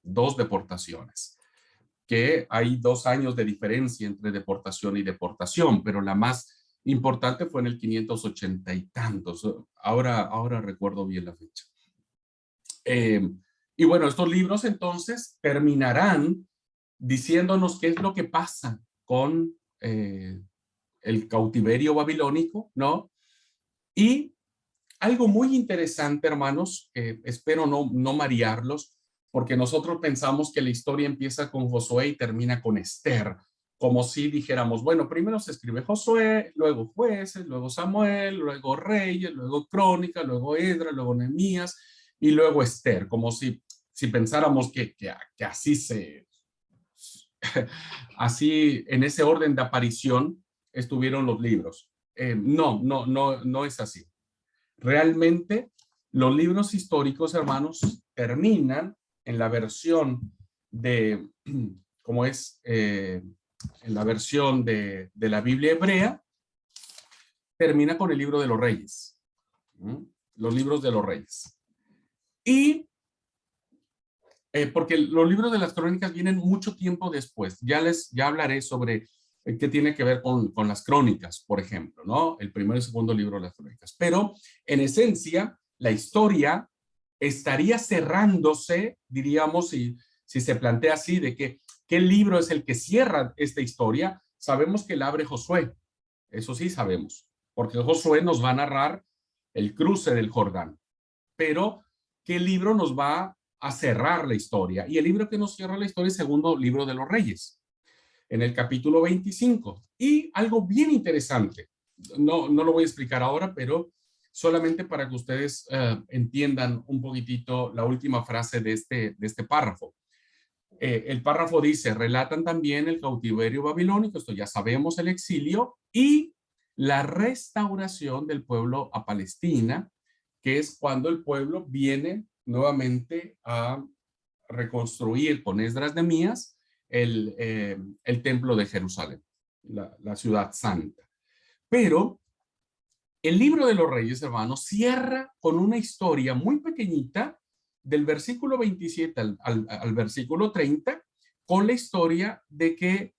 dos deportaciones, que hay 2 años de diferencia entre deportación y deportación, pero la más importante fue en el 580 y tantos. Ahora recuerdo bien la fecha. Y bueno, estos libros entonces terminarán diciéndonos qué es lo que pasa con el cautiverio babilónico, ¿no? Y algo muy interesante, hermanos, espero no marearlos, porque nosotros pensamos que la historia empieza con Josué y termina con Esther, como si dijéramos, bueno, primero se escribe Josué, luego Jueces, luego Samuel, luego Reyes, luego Crónicas, luego Esdras, luego Nehemías y luego Esther, como si pensáramos que así así en ese orden de aparición estuvieron los libros. No es así. Realmente Los libros históricos, hermanos, terminan en la versión de, como es, en la versión de la Biblia hebrea, termina con el libro de los Reyes. Los libros de los Reyes. Y porque los libros de las crónicas vienen mucho tiempo después. Ya hablaré sobre qué tiene que ver con las crónicas, por ejemplo, ¿no? El primero y segundo libro de las crónicas. Pero en esencia, la historia estaría cerrándose, diríamos, si se plantea así, de que qué libro es el que cierra esta historia. Sabemos que la abre Josué. Eso sí sabemos, porque Josué nos va a narrar el cruce del Jordán. Pero, ¿qué libro nos va a cerrar la historia? Y el libro que nos cierra la historia es el segundo libro de los Reyes, en el capítulo 25. Y algo bien interesante, no lo voy a explicar ahora, pero solamente para que ustedes entiendan un poquitito la última frase de este párrafo. El párrafo dice, relatan también el cautiverio babilónico, esto ya sabemos, el exilio, y la restauración del pueblo a Palestina, que es cuando el pueblo viene nuevamente a reconstruir con Esdras de Nehemías el templo de Jerusalén, la ciudad santa. Pero el libro de los Reyes, hermanos, cierra con una historia muy pequeñita del versículo 27 al versículo 30, con la historia de que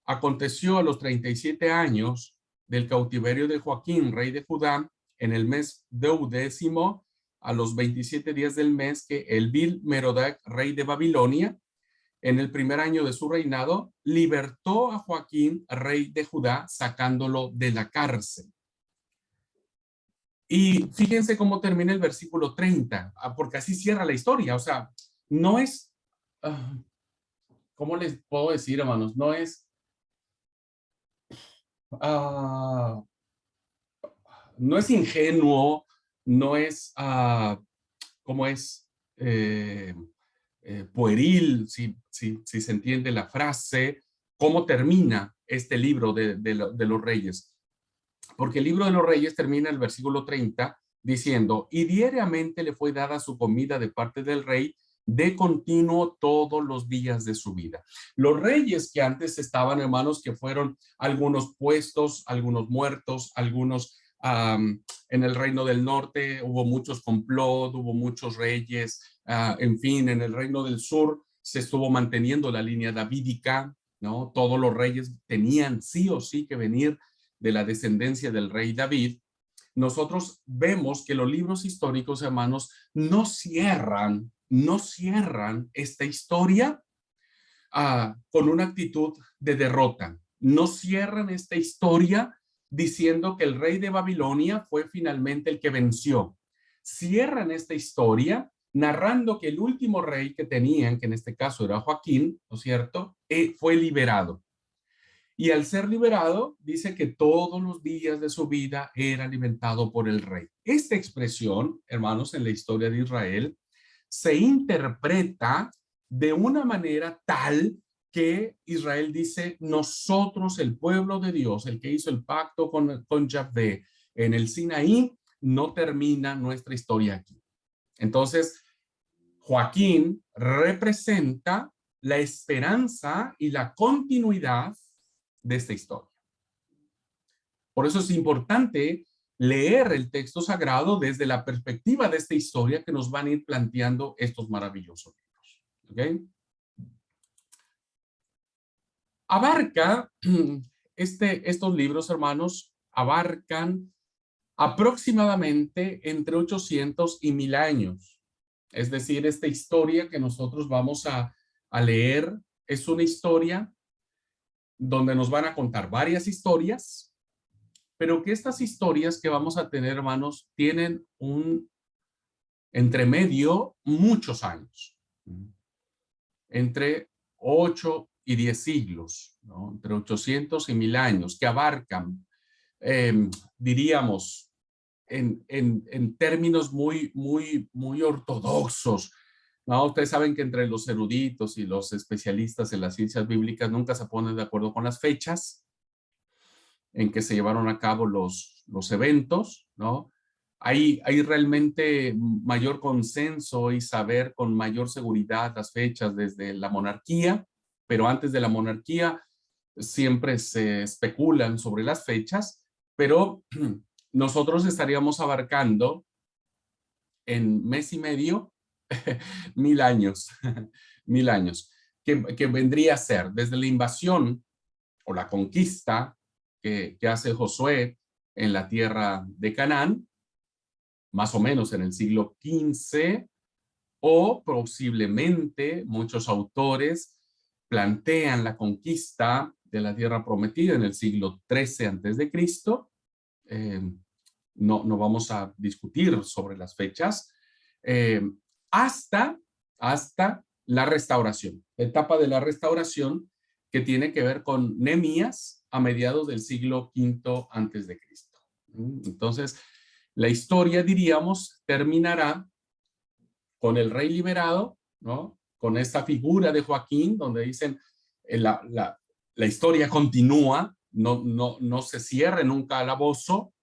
aconteció a los 37 años del cautiverio de Joaquín, rey de Judá, en el mes 12º, a los 27 días del mes, que Elbil Merodach, rey de Babilonia, en el primer año de su reinado, libertó a Joaquín, rey de Judá, sacándolo de la cárcel. Y fíjense cómo termina el versículo 30, porque así cierra la historia. O sea, no es, ¿cómo les puedo decir, hermanos? No es, no es ingenuo, no es, ¿cómo es? Pueril, si se entiende la frase. ¿Cómo termina este libro de los Reyes? Porque el libro de los Reyes termina en el versículo 30 diciendo, y diariamente le fue dada su comida de parte del rey de continuo todos los días de su vida. Los reyes que antes estaban, hermanos, que fueron algunos puestos, algunos muertos, algunos en el reino del norte, hubo muchos complot, hubo muchos reyes, en fin, en el reino del sur se estuvo manteniendo la línea davídica, ¿no? Todos los reyes tenían sí o sí que venir de la descendencia del rey David. Nosotros vemos que los libros históricos, hermanos, no cierran esta historia con una actitud de derrota. No cierran esta historia diciendo que el rey de Babilonia fue finalmente el que venció. Cierran esta historia narrando que el último rey que tenían, que en este caso era Joaquín, ¿no es cierto?, fue liberado. Y al ser liberado, dice que todos los días de su vida era alimentado por el rey. Esta expresión, hermanos, en la historia de Israel, se interpreta de una manera tal que Israel dice, nosotros, el pueblo de Dios, el que hizo el pacto con Yahvé en el Sinaí, no termina nuestra historia aquí. Entonces, Joaquín representa la esperanza y la continuidad de esta historia. Por eso es importante leer el texto sagrado desde la perspectiva de esta historia que nos van a ir planteando estos maravillosos libros. ¿Okay? Abarca, estos libros, hermanos, abarcan aproximadamente entre 800 y 1000 años. Es decir, esta historia que nosotros vamos a leer es una historia donde nos van a contar varias historias, pero que estas historias que vamos a tener, hermanos, tienen un entremedio muchos años, entre 8 y 10 siglos, ¿no? Entre 800 y 1000 años, que abarcan, diríamos, en términos muy ortodoxos, ¿no? Ustedes saben que entre los eruditos y los especialistas en las ciencias bíblicas nunca se ponen de acuerdo con las fechas en que se llevaron a cabo los eventos, ¿no? Hay realmente mayor consenso y saber con mayor seguridad las fechas desde la monarquía, pero antes de la monarquía siempre se especulan sobre las fechas, pero nosotros estaríamos abarcando en mes y medio 1000 años, 1000 años, que vendría a ser desde la invasión o la conquista que hace Josué en la tierra de Canaán, más o menos en el siglo XV, o posiblemente muchos autores plantean la conquista de la tierra prometida en el siglo XIII antes de Cristo. No vamos a discutir sobre las fechas, hasta la restauración, la etapa de la restauración que tiene que ver con Nehemías a mediados del siglo V antes de Cristo. Entonces, la historia, diríamos, terminará con el rey liberado, ¿no? Con esta figura de Joaquín, donde dicen la historia continúa, no se cierra en un calabozo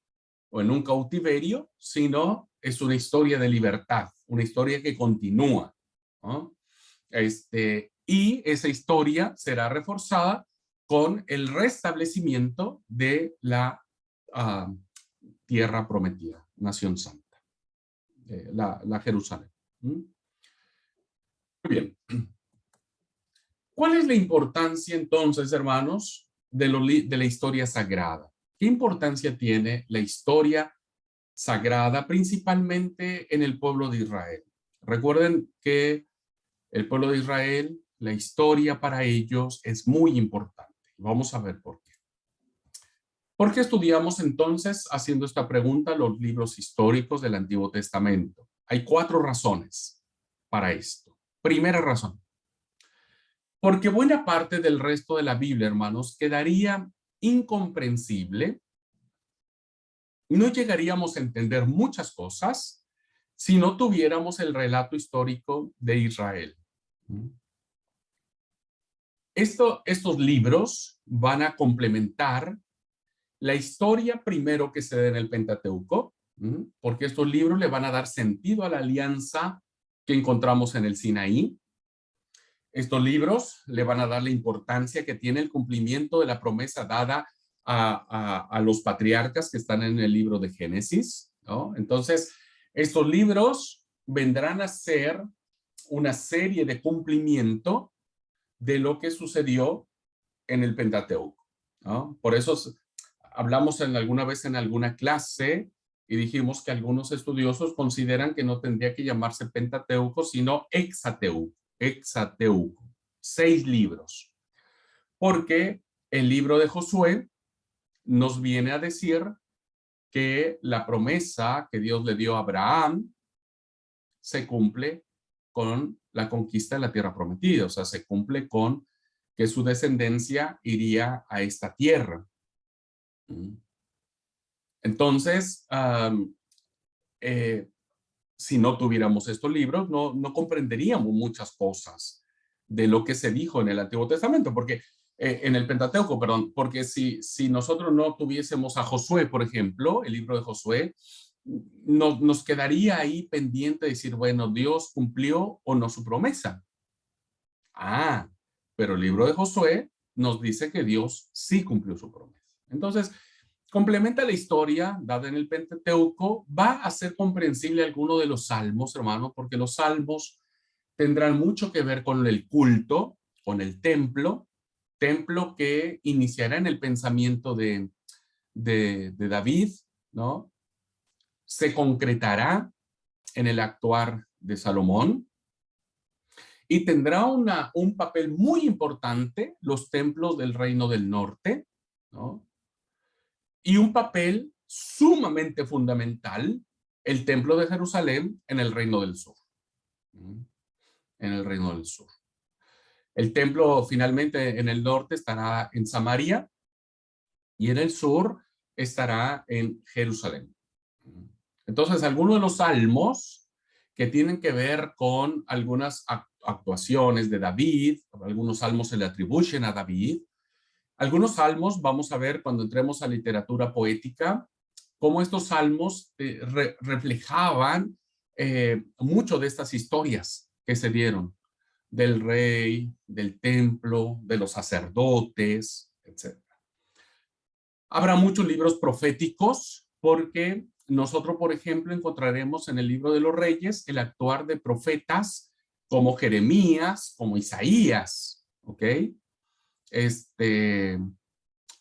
o en un cautiverio, sino es una historia de libertad, una historia que continúa, ¿no? Y esa historia será reforzada con el restablecimiento de la tierra prometida, Nación Santa, la Jerusalén. Muy bien. ¿Cuál es la importancia entonces, hermanos, de la historia sagrada? ¿Qué importancia tiene la historia sagrada, principalmente en el pueblo de Israel? Recuerden que el pueblo de Israel, la historia para ellos es muy importante. Vamos a ver por qué. ¿Por qué estudiamos entonces, haciendo esta pregunta, los libros históricos del Antiguo Testamento? Hay 4 razones para esto. Primera razón. Porque buena parte del resto de la Biblia, hermanos, quedaría incomprensible. No llegaríamos a entender muchas cosas si no tuviéramos el relato histórico de Israel. Estos libros van a complementar la historia primero que se da en el Pentateuco, porque estos libros le van a dar sentido a la alianza que encontramos en el Sinaí. Estos libros le van a dar la importancia que tiene el cumplimiento de la promesa dada a los patriarcas que están en el libro de Génesis, ¿no? Entonces, estos libros vendrán a ser una serie de cumplimiento de lo que sucedió en el Pentateuco, ¿no? Por eso hablamos alguna vez en alguna clase y dijimos que algunos estudiosos consideran que no tendría que llamarse Pentateuco, sino Hexateuco, 6 libros. Porque el libro de Josué nos viene a decir que la promesa que Dios le dio a Abraham se cumple con la conquista de la tierra prometida, o sea, se cumple con que su descendencia iría a esta tierra. Entonces, si no tuviéramos estos libros, no comprenderíamos muchas cosas de lo que se dijo en el Antiguo Testamento, porque en el Pentateuco, perdón, porque si nosotros no tuviésemos a Josué, por ejemplo, el libro de Josué, nos quedaría ahí pendiente de decir, bueno, ¿Dios cumplió o no su promesa? Pero el libro de Josué nos dice que Dios sí cumplió su promesa. Entonces, complementa la historia dada en el Pentateuco, va a ser comprensible alguno de los salmos, hermano, porque los salmos tendrán mucho que ver con el culto, con el templo que iniciará en el pensamiento de David, ¿no? Se concretará en el actuar de Salomón y tendrá un papel muy importante los templos del Reino del Norte, ¿no? Y un papel sumamente fundamental el Templo de Jerusalén en el Reino del Sur. En el Reino del Sur. El templo finalmente en el norte estará en Samaria y en el sur estará en Jerusalén. Entonces, algunos de los salmos que tienen que ver con algunas actuaciones de David, algunos salmos se le atribuyen a David. Algunos salmos, vamos a ver cuando entremos a literatura poética, cómo estos salmos reflejaban mucho de estas historias que se dieron del rey, del templo, de los sacerdotes, etc. Habrá muchos libros proféticos porque nosotros, por ejemplo, encontraremos en el libro de los Reyes el actuar de profetas como Jeremías, como Isaías, ¿ok?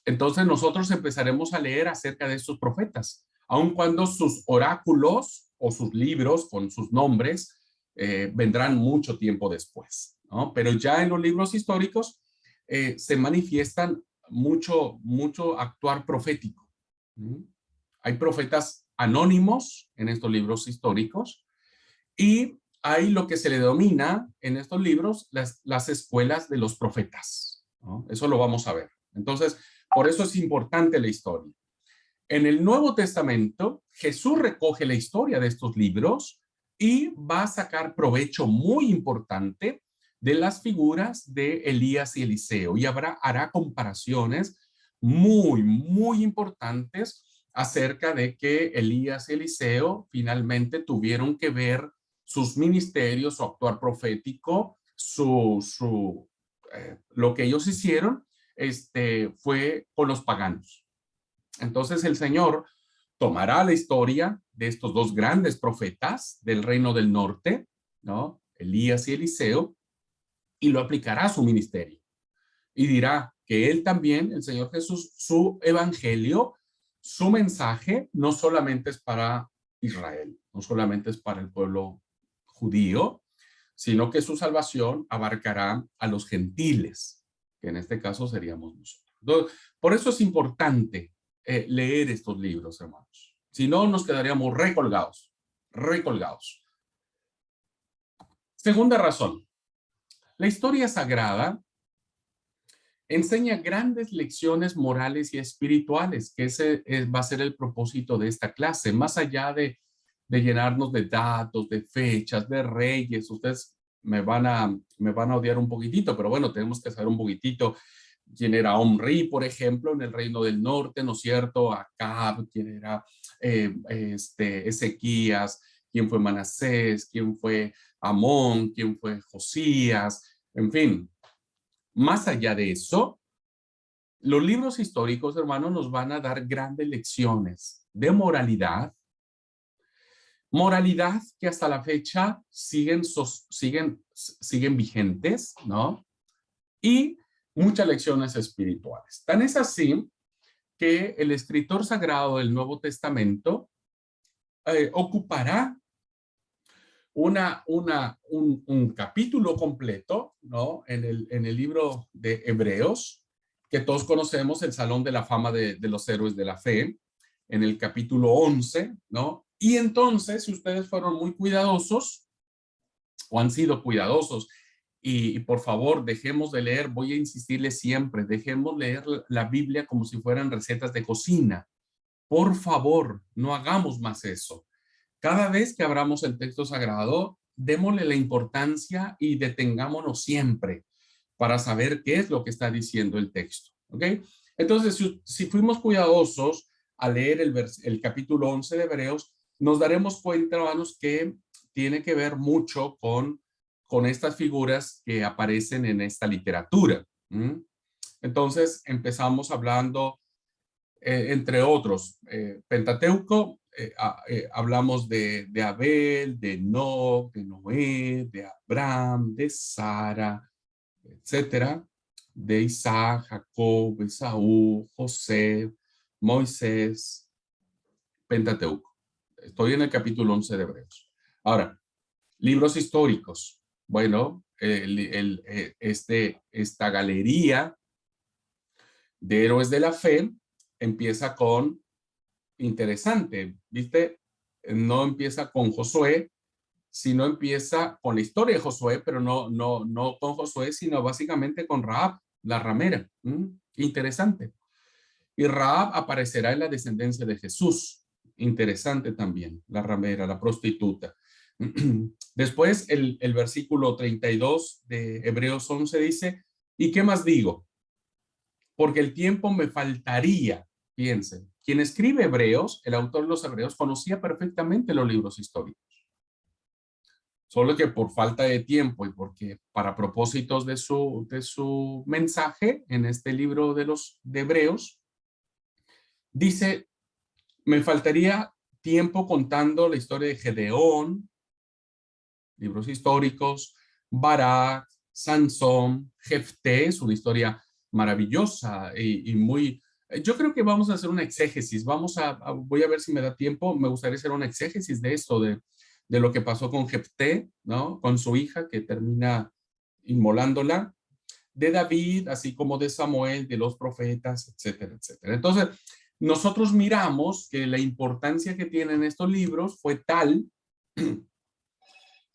Entonces nosotros empezaremos a leer acerca de estos profetas, aun cuando sus oráculos o sus libros con sus nombres vendrán mucho tiempo después, ¿no? Pero ya en los libros históricos se manifiestan mucho actuar profético. Hay profetas anónimos en estos libros históricos y hay lo que se le denomina en estos libros las escuelas de los profetas, ¿no? Eso lo vamos a ver. Entonces, por eso es importante la historia. En el Nuevo Testamento, Jesús recoge la historia de estos libros y va a sacar provecho muy importante de las figuras de Elías y Eliseo y hará comparaciones muy importantes acerca de que Elías y Eliseo finalmente tuvieron que ver sus ministerios, su actuar profético, lo que ellos hicieron fue con los paganos. Entonces el Señor tomará la historia de estos dos grandes profetas del reino del norte, ¿no? Elías y Eliseo, y lo aplicará a su ministerio. Y dirá que él también, el Señor Jesús, su evangelio, su mensaje, no solamente es para Israel, no solamente es para el pueblo judío, sino que su salvación abarcará a los gentiles, que en este caso seríamos nosotros. Entonces, por eso es importante leer estos libros, hermanos. Si no, nos quedaríamos recolgados. Segunda razón. La historia sagrada enseña grandes lecciones morales y espirituales, que ese va a ser el propósito de esta clase, más allá de llenarnos de datos, de fechas, de reyes. Ustedes me van a odiar un poquitito, pero bueno, tenemos que saber un poquitito quién era Omri, por ejemplo, en el reino del norte, ¿no es cierto? Acab, quién era Ezequías, quién fue Manasés, quién fue Amón, quién fue Josías, en fin. Más allá de eso, los libros históricos, hermanos, nos van a dar grandes lecciones de moralidad que hasta la fecha siguen vigentes, ¿no? Y muchas lecciones espirituales. Tan es así que el escritor sagrado del Nuevo Testamento ocupará un capítulo completo, ¿no? En el libro de Hebreos, que todos conocemos, el Salón de la Fama de los Héroes de la Fe, en el capítulo 11, ¿no? Y entonces, si ustedes fueron muy cuidadosos o han sido cuidadosos, y por favor, dejemos de leer, voy a insistirles siempre, dejemos leer la Biblia como si fueran recetas de cocina. Por favor, no hagamos más eso. Cada vez que abramos el texto sagrado, démosle la importancia y detengámonos siempre para saber qué es lo que está diciendo el texto, ¿ok? Entonces, si fuimos cuidadosos a leer el capítulo 11 de Hebreos, nos daremos cuenta, hermanos, que tiene que ver mucho con estas figuras que aparecen en esta literatura. Entonces, empezamos hablando, entre otros, Pentateuco, hablamos de Abel, de Enoc, de Noé, de Abraham, de Sara, etcétera, de Isaac, Jacob, Esaú, José, Moisés, Pentateuco. Estoy en el capítulo 11 de Hebreos. Ahora, libros históricos. Bueno, esta galería de héroes de la fe empieza con, interesante, ¿viste? No empieza con Josué, sino empieza con la historia de Josué, pero no con Josué, sino básicamente con Rahab, la ramera. Interesante. Y Rahab aparecerá en la descendencia de Jesús. Interesante también, la ramera, la prostituta. Después el versículo 32 de Hebreos 11 dice, ¿y qué más digo? Porque el tiempo me faltaría, piensen, quien escribe Hebreos, el autor de los Hebreos, conocía perfectamente los libros históricos. Solo que por falta de tiempo y porque para propósitos de su mensaje en este libro de Hebreos, dice, me faltaría tiempo contando la historia de Gedeón, libros históricos, Barak, Sansón, Jefté, es una historia maravillosa y muy... Yo creo que vamos a hacer una exégesis, voy a ver si me da tiempo, me gustaría hacer una exégesis de esto, de lo que pasó con Jefté, ¿no? Con su hija que termina inmolándola, de David, así como de Samuel, de los profetas, etcétera, etcétera. Entonces, nosotros miramos que la importancia que tienen estos libros fue tal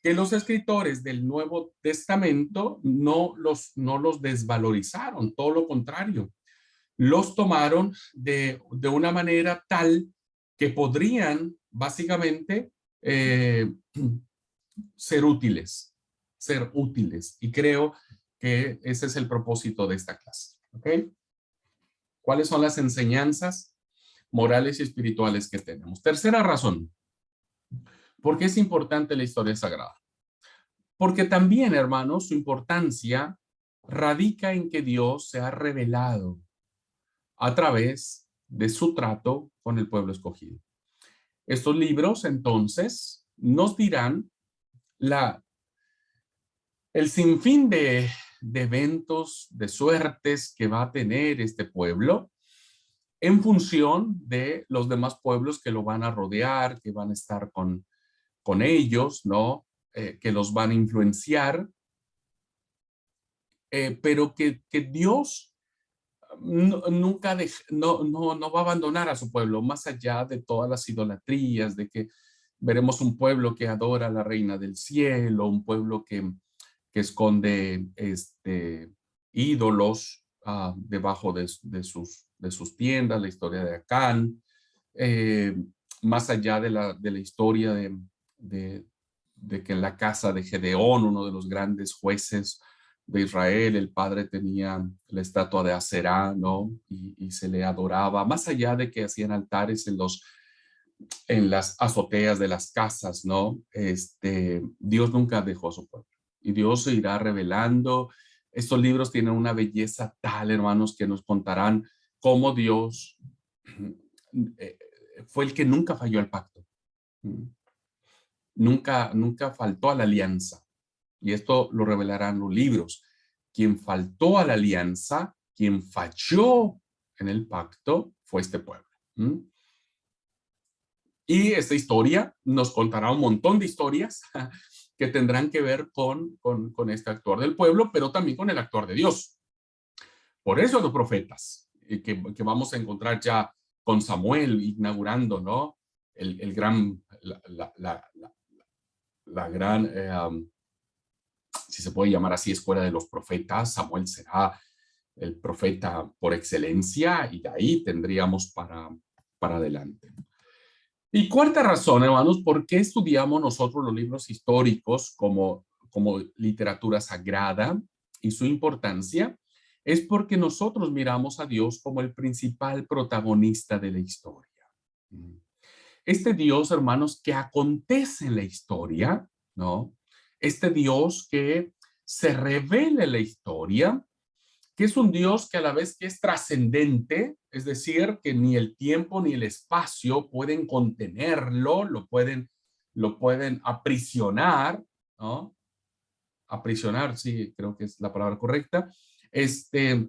que los escritores del Nuevo Testamento no los desvalorizaron, todo lo contrario. Los tomaron de una manera tal que podrían básicamente ser útiles. Y creo que ese es el propósito de esta clase. ¿Ok? ¿Cuáles son las enseñanzas morales y espirituales que tenemos? Tercera razón. ¿Por qué es importante la historia sagrada? Porque también, hermanos, su importancia radica en que Dios se ha revelado a través de su trato con el pueblo escogido. Estos libros, entonces, nos dirán el sinfín de eventos, de suertes que va a tener este pueblo en función de los demás pueblos que lo van a rodear, que van a estar con ellos, ¿no? Que los van a influenciar, pero que Dios nunca no va a abandonar a su pueblo, más allá de todas las idolatrías, de que veremos un pueblo que adora a la reina del cielo, un pueblo que esconde ídolos debajo de sus tiendas, la historia de Acán, más allá de la historia de que en la casa de Gedeón, uno de los grandes jueces de Israel, el padre tenía la estatua de Aserá, ¿no? Y se le adoraba, más allá de que hacían altares en las azoteas de las casas, ¿no? Dios nunca dejó a su pueblo. Y Dios se irá revelando. Estos libros tienen una belleza tal, hermanos, que nos contarán cómo Dios fue el que nunca falló al pacto. Nunca faltó a la alianza. Y esto lo revelarán los libros. Quien faltó a la alianza, quien falló en el pacto, fue este pueblo. Y esta historia nos contará un montón de historias que tendrán que ver con este actuar del pueblo, pero también con el actuar de Dios. Por eso los profetas, que vamos a encontrar ya con Samuel inaugurando, ¿no? La gran, si se puede llamar así, escuela de los profetas. Samuel será el profeta por excelencia y de ahí tendríamos para adelante. Y cuarta razón, hermanos, ¿por qué estudiamos nosotros los libros históricos como literatura sagrada y su importancia? Es porque nosotros miramos a Dios como el principal protagonista de la historia. Este Dios, hermanos, que acontece en la historia, ¿no? Este Dios que se revela en la historia, que es un Dios que a la vez que es trascendente, es decir, que ni el tiempo ni el espacio pueden contenerlo, lo pueden aprisionar, ¿no? Aprisionar, sí, creo que es la palabra correcta. Este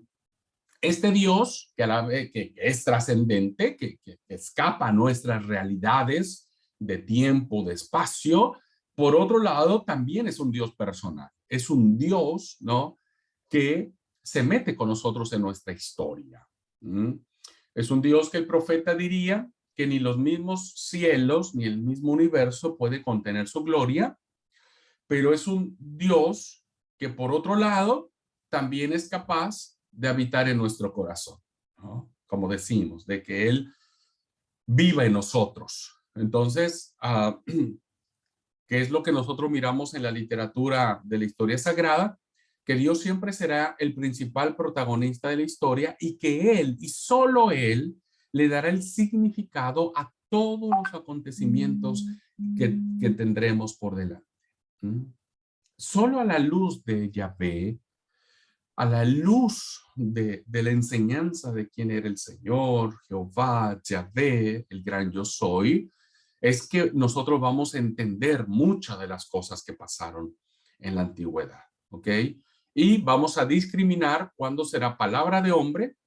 Dios que a la vez que es trascendente, que escapa a nuestras realidades de tiempo, de espacio, por otro lado, también es un Dios personal. Es un Dios, ¿no? Que se mete con nosotros en nuestra historia. Es un Dios que el profeta diría que ni los mismos cielos ni el mismo universo puede contener su gloria, pero es un Dios que por otro lado también es capaz de habitar en nuestro corazón, ¿no? Como decimos, de que Él viva en nosotros. Entonces, ¿qué es lo que nosotros miramos en la literatura de la historia sagrada? Que Dios siempre será el principal protagonista de la historia y que Él y solo Él le dará el significado a todos los acontecimientos que tendremos por delante. Solo a la luz de Yahvé, a la luz de la enseñanza de quién era el Señor, Jehová, Yahvé, el gran yo soy, es que nosotros vamos a entender muchas de las cosas que pasaron en la antigüedad, ¿ok? Y vamos a discriminar cuándo será palabra de hombre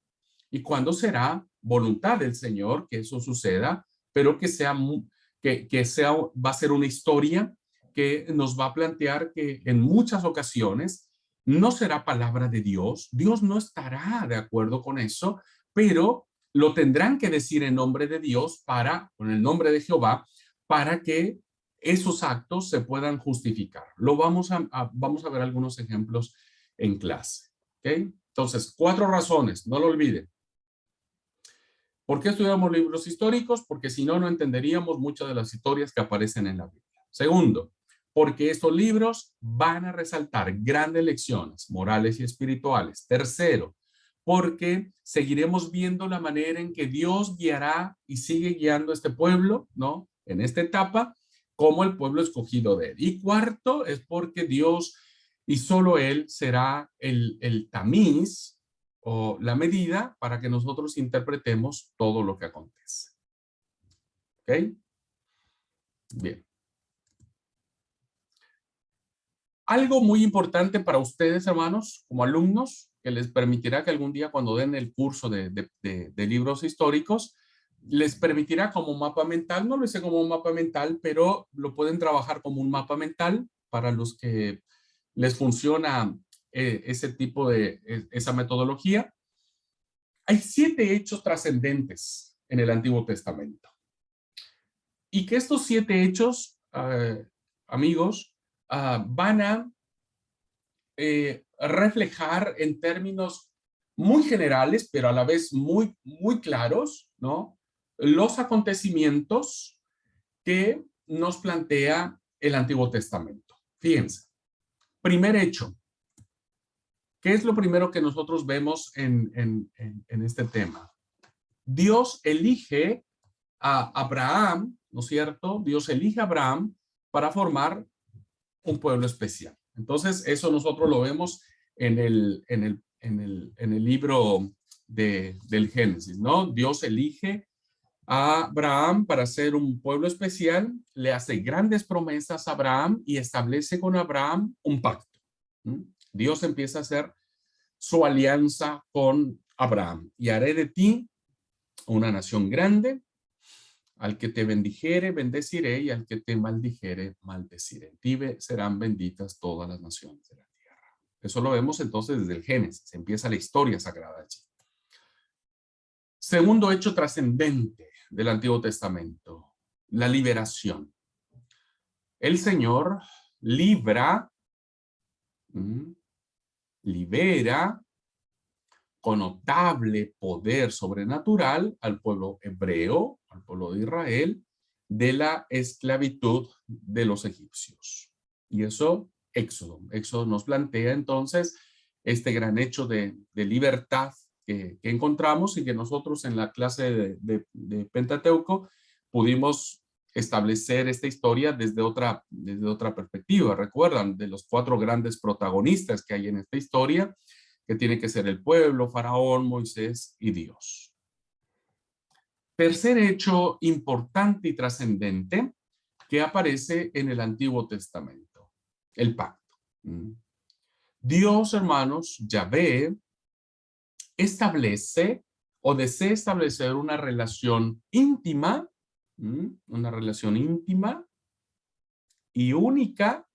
y cuándo será voluntad del Señor que eso suceda, pero que sea, va a ser una historia que nos va a plantear que en muchas ocasiones no será palabra de Dios. Dios no estará de acuerdo con eso, pero lo tendrán que decir en nombre de Dios con el nombre de Jehová, para que esos actos se puedan justificar. Vamos a ver algunos ejemplos en clase. ¿Okay? Entonces, 4 razones, no lo olviden. ¿Por qué estudiamos libros históricos? Porque si no, no entenderíamos muchas de las historias que aparecen en la Biblia. Segundo, porque estos libros van a resaltar grandes lecciones morales y espirituales. Tercero, porque seguiremos viendo la manera en que Dios guiará y sigue guiando a este pueblo, ¿no? En esta etapa, como el pueblo escogido de él. Y cuarto, es porque Dios y solo él será el tamiz o la medida para que nosotros interpretemos todo lo que acontece. ¿Ok? Bien. Algo muy importante para ustedes, hermanos, como alumnos, que les permitirá que algún día cuando den el curso de libros históricos, les permitirá como mapa mental, no lo hice como un mapa mental, pero lo pueden trabajar como un mapa mental para los que les funciona ese tipo esa metodología. Hay 7 hechos trascendentes en el Antiguo Testamento. Y que estos 7 hechos, amigos, van a reflejar en términos muy generales, pero a la vez muy, muy claros, ¿no? Los acontecimientos que nos plantea el Antiguo Testamento. Fíjense. Primer hecho. ¿Qué es lo primero que nosotros vemos en este tema? Dios elige a Abraham, ¿no es cierto? Dios elige a Abraham para formar un pueblo especial. Entonces, eso nosotros lo vemos en el libro del Génesis, ¿no? Dios elige a Abraham para ser un pueblo especial, le hace grandes promesas a Abraham y establece con Abraham un pacto. Dios empieza a hacer su alianza con Abraham. Y haré de ti una nación grande, al que te bendijere, bendeciré, y al que te maldijere, maldeciré. En ti serán benditas todas las naciones de la tierra. Eso lo vemos entonces desde el Génesis. Empieza la historia sagrada allí. Segundo hecho trascendente del Antiguo Testamento, la liberación. El Señor libera con notable poder sobrenatural al pueblo hebreo, al pueblo de Israel, de la esclavitud de los egipcios. Y eso, Éxodo nos plantea entonces este gran hecho de libertad que encontramos y que nosotros en la clase de Pentateuco pudimos establecer esta historia desde otra perspectiva. Recuerdan de los 4 grandes protagonistas que hay en esta historia, que tiene que ser el pueblo, Faraón, Moisés y Dios. Tercer hecho importante y trascendente que aparece en el Antiguo Testamento, el pacto. Dios, hermanos, Yahvé, establece o desea establecer una relación íntima y única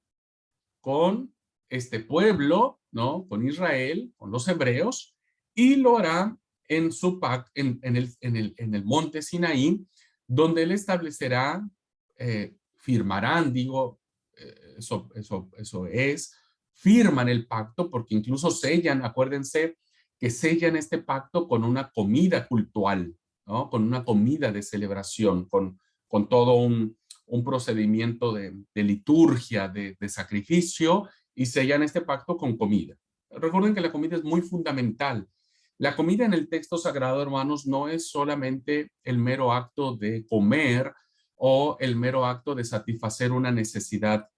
con este pueblo, ¿no? Con Israel, con los hebreos, y lo hará en su pacto, en el monte Sinaí, donde él establecerá, firmarán, firman el pacto, porque incluso sellan, acuérdense que sellan este pacto con una comida cultural, ¿no? Con una comida de celebración, con todo un procedimiento de liturgia, de sacrificio, y sellan este pacto con comida. Recuerden que la comida es muy fundamental La comida en el texto sagrado, hermanos, no es solamente el mero acto de comer o el mero acto de satisfacer una necesidad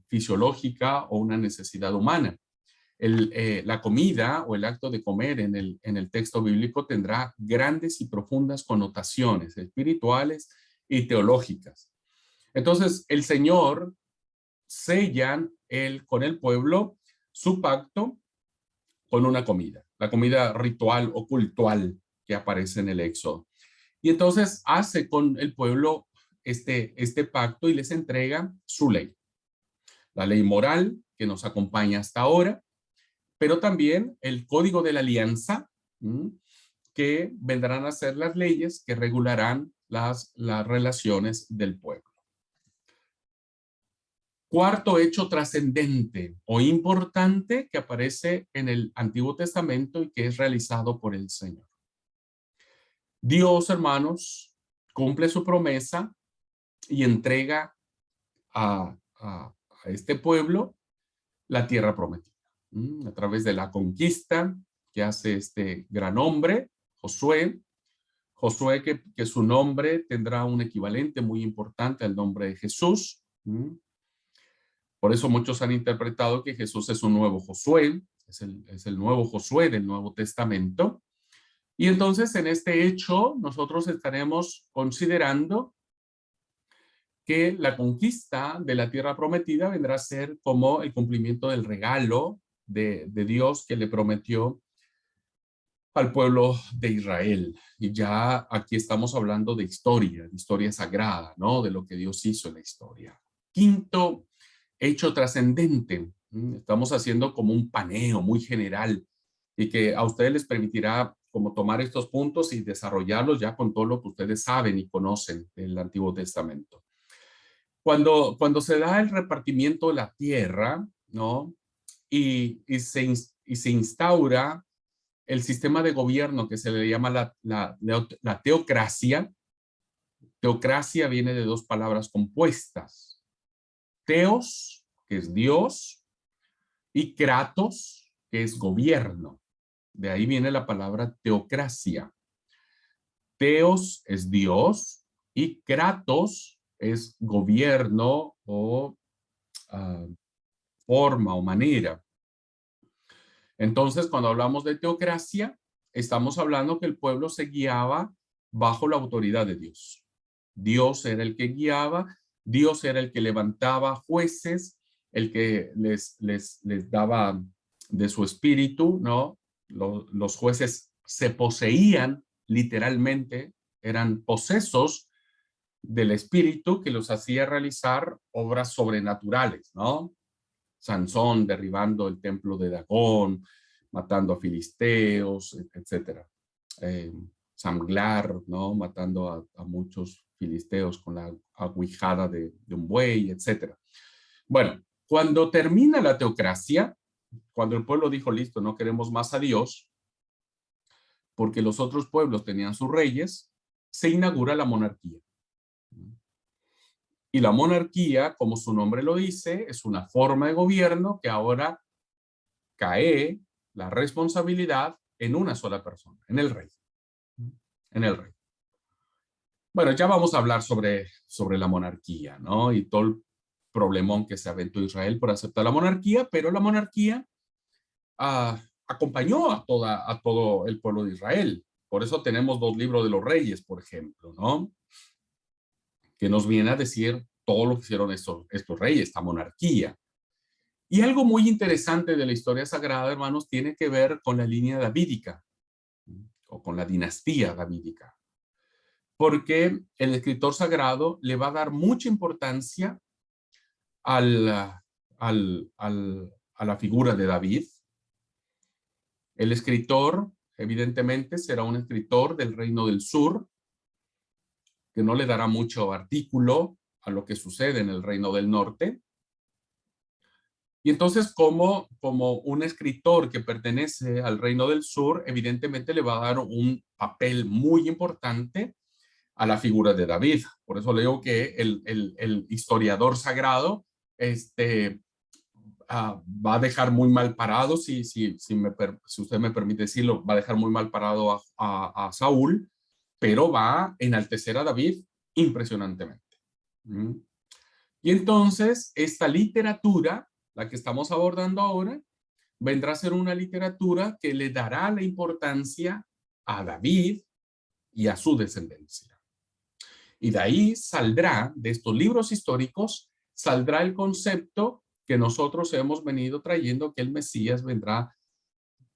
fisiológica o una necesidad humana. La comida o el acto de comer en el texto bíblico tendrá grandes y profundas connotaciones espirituales y teológicas. Entonces, el Señor sella con el pueblo su pacto con una comida, la comida ritual o cultual que aparece en el Éxodo. Y entonces hace con el pueblo este pacto y les entrega su ley. La ley moral que nos acompaña hasta ahora, pero también el código de la alianza, que vendrán a ser las leyes que regularán las relaciones del pueblo. Cuarto hecho trascendente o importante que aparece en el Antiguo Testamento y que es realizado por el Señor. Dios, hermanos, cumple su promesa y entrega a este pueblo la tierra prometida. A través de la conquista que hace este gran hombre, Josué. Josué que su nombre tendrá un equivalente muy importante al nombre de Jesús. Por eso muchos han interpretado que Jesús es un nuevo Josué, es el nuevo Josué del Nuevo Testamento. Y entonces en este hecho nosotros estaremos considerando que la conquista de la tierra prometida vendrá a ser como el cumplimiento del regalo de Dios que le prometió al pueblo de Israel. Y ya aquí estamos hablando de historia sagrada, ¿no? De lo que Dios hizo en la historia. Quinto hecho trascendente. Estamos haciendo como un paneo muy general y que a ustedes les permitirá como tomar estos puntos y desarrollarlos ya con todo lo que ustedes saben y conocen del Antiguo Testamento. Cuando se da el repartimiento de la tierra, ¿no? Y se instaura el sistema de gobierno que se le llama la teocracia. Teocracia viene de dos palabras compuestas. Teos, que es Dios, y kratos, que es gobierno. De ahí viene la palabra teocracia. Teos es Dios y kratos es gobierno o forma o manera. Entonces, cuando hablamos de teocracia, estamos hablando que el pueblo se guiaba bajo la autoridad de Dios. Dios era el que guiaba, Dios era el que levantaba jueces, el que les daba de su espíritu, ¿no? Los jueces se poseían literalmente, eran posesos del espíritu que los hacía realizar obras sobrenaturales, ¿no? Sansón derribando el templo de Dagón, matando a filisteos, etc. Samglar, ¿no? Matando a muchos filisteos con la aguijada de un buey, etc. Bueno, cuando termina la teocracia, cuando el pueblo dijo, listo, no queremos más a Dios, porque los otros pueblos tenían sus reyes, se inaugura la monarquía. Y la monarquía, como su nombre lo dice, es una forma de gobierno que ahora cae la responsabilidad en una sola persona, en el rey. En el rey. Bueno, ya vamos a hablar sobre la monarquía, ¿no? Y todo el problemón que se aventó Israel por aceptar la monarquía, pero la monarquía acompañó a todo el pueblo de Israel. Por eso tenemos dos libros de los reyes, por ejemplo, ¿no? Que nos viene a decir todo lo que hicieron estos reyes, esta monarquía. Y algo muy interesante de la historia sagrada, hermanos, tiene que ver con la línea davídica o con la dinastía davídica. Porque el escritor sagrado le va a dar mucha importancia a la figura de David. El escritor, evidentemente, será un escritor del reino del sur, que no le dará mucho artículo a lo que sucede en el reino del norte. Y entonces, como un escritor que pertenece al reino del sur, evidentemente le va a dar un papel muy importante a la figura de David. Por eso leo que el historiador sagrado va a dejar muy mal parado, si usted me permite decirlo, va a dejar muy mal parado a Saúl, pero va a enaltecer a David impresionantemente. Y entonces, esta literatura, la que estamos abordando ahora, vendrá a ser una literatura que le dará la importancia a David y a su descendencia. Y de ahí saldrá, de estos libros históricos, saldrá el concepto que nosotros hemos venido trayendo, que el Mesías vendrá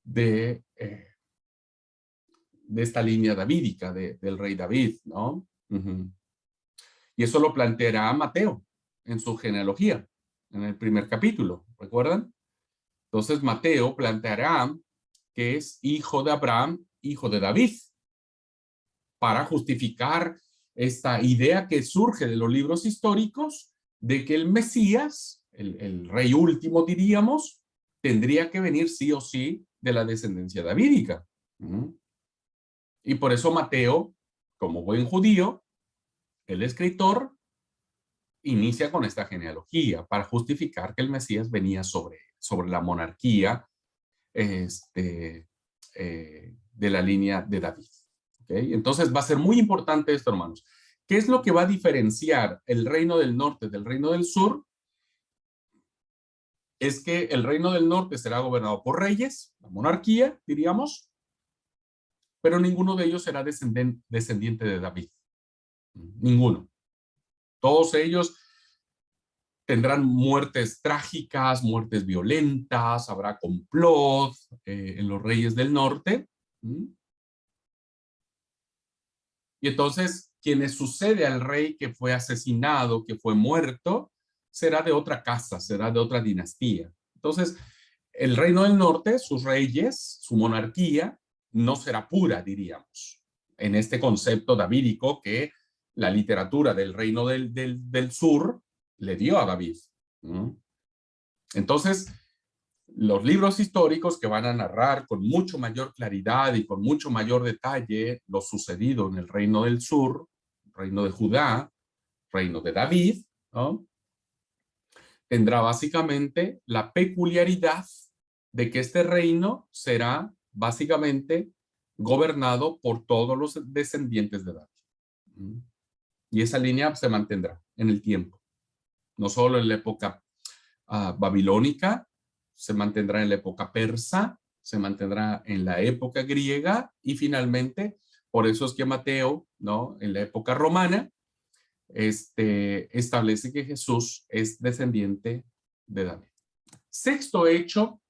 de esta línea davídica, del rey David, ¿no? Y eso lo planteará Mateo en su genealogía, en el primer capítulo, ¿recuerdan? Entonces Mateo planteará que es hijo de Abraham, hijo de David, para justificar esta idea que surge de los libros históricos de que el Mesías, el rey último diríamos, tendría que venir sí o sí de la descendencia davídica. Y por eso Mateo, como buen judío, el escritor, inicia con esta genealogía para justificar que el Mesías venía sobre la monarquía de la línea de David. ¿Okay? Entonces va a ser muy importante esto, hermanos. ¿Qué es lo que va a diferenciar el reino del norte del reino del sur? Es que el reino del norte será gobernado por reyes, la monarquía, diríamos, pero ninguno de ellos será descendiente de David. Ninguno. Todos ellos tendrán muertes trágicas, muertes violentas, habrá complot en los reyes del norte. Y entonces, quienes sucede al rey que fue asesinado, que fue muerto, será de otra casa, será de otra dinastía. Entonces, el reino del norte, sus reyes, su monarquía, no será pura, diríamos, en este concepto davídico que la literatura del reino del sur le dio a David. Entonces, los libros históricos que van a narrar con mucho mayor claridad y con mucho mayor detalle lo sucedido en el reino del sur, reino de Judá, reino de David, ¿no? Tendrá básicamente la peculiaridad de que este reino será básicamente gobernado por todos los descendientes de David. Y esa línea se mantendrá en el tiempo. No solo en la época babilónica, se mantendrá en la época persa, se mantendrá en la época griega y finalmente, por eso es que Mateo, ¿no? En la época romana, establece que Jesús es descendiente de David. Sexto hecho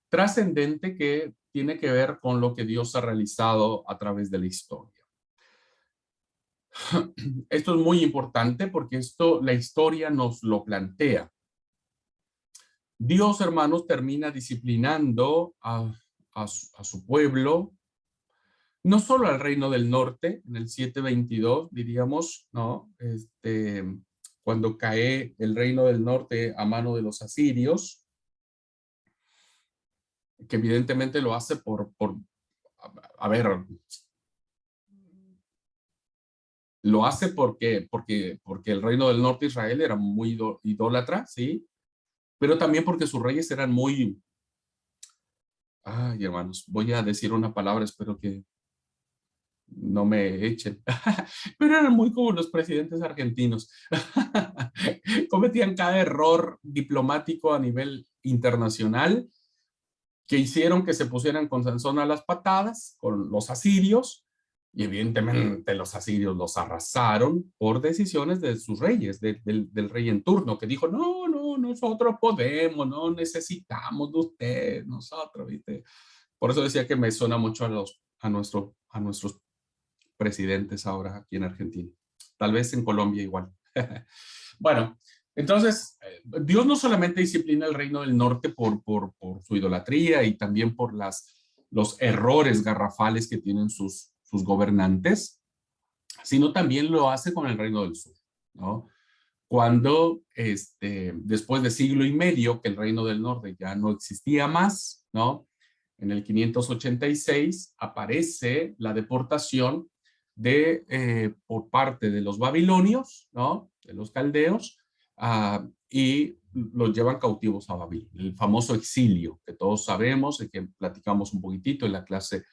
trascendente que tiene que ver con lo que Dios ha realizado a través de la historia. Esto es muy importante porque la historia nos lo plantea. Dios, hermanos, termina disciplinando a su pueblo, no solo al reino del norte, en el 722, diríamos, ¿no? Cuando cae el reino del norte a mano de los asirios, que evidentemente lo hace lo hace porque el reino del norte de Israel era muy idólatra, ¿sí? Pero también porque sus reyes eran muy... Ay, hermanos, voy a decir una palabra, espero que no me echen. Pero eran muy como los presidentes argentinos. Cometían cada error diplomático a nivel internacional que hicieron que se pusieran con Sansón a las patadas con los asirios, y evidentemente los asirios los arrasaron por decisiones de sus reyes, del rey en turno, que dijo, no, nosotros podemos, no necesitamos de usted, nosotros, ¿viste? Por eso decía que me suena mucho a nuestros presidentes ahora aquí en Argentina. Tal vez en Colombia igual. Bueno, entonces, Dios no solamente disciplina el reino del norte por su idolatría y también por los errores garrafales que tienen sus gobernantes, sino también lo hace con el reino del sur, ¿no? Cuando después de siglo y medio que el reino del norte ya no existía más, ¿no? En el 586 aparece la deportación por parte de los babilonios, ¿no? De los caldeos, y los llevan cautivos a Babilonia. El famoso exilio que todos sabemos y que platicamos un poquitito en la clase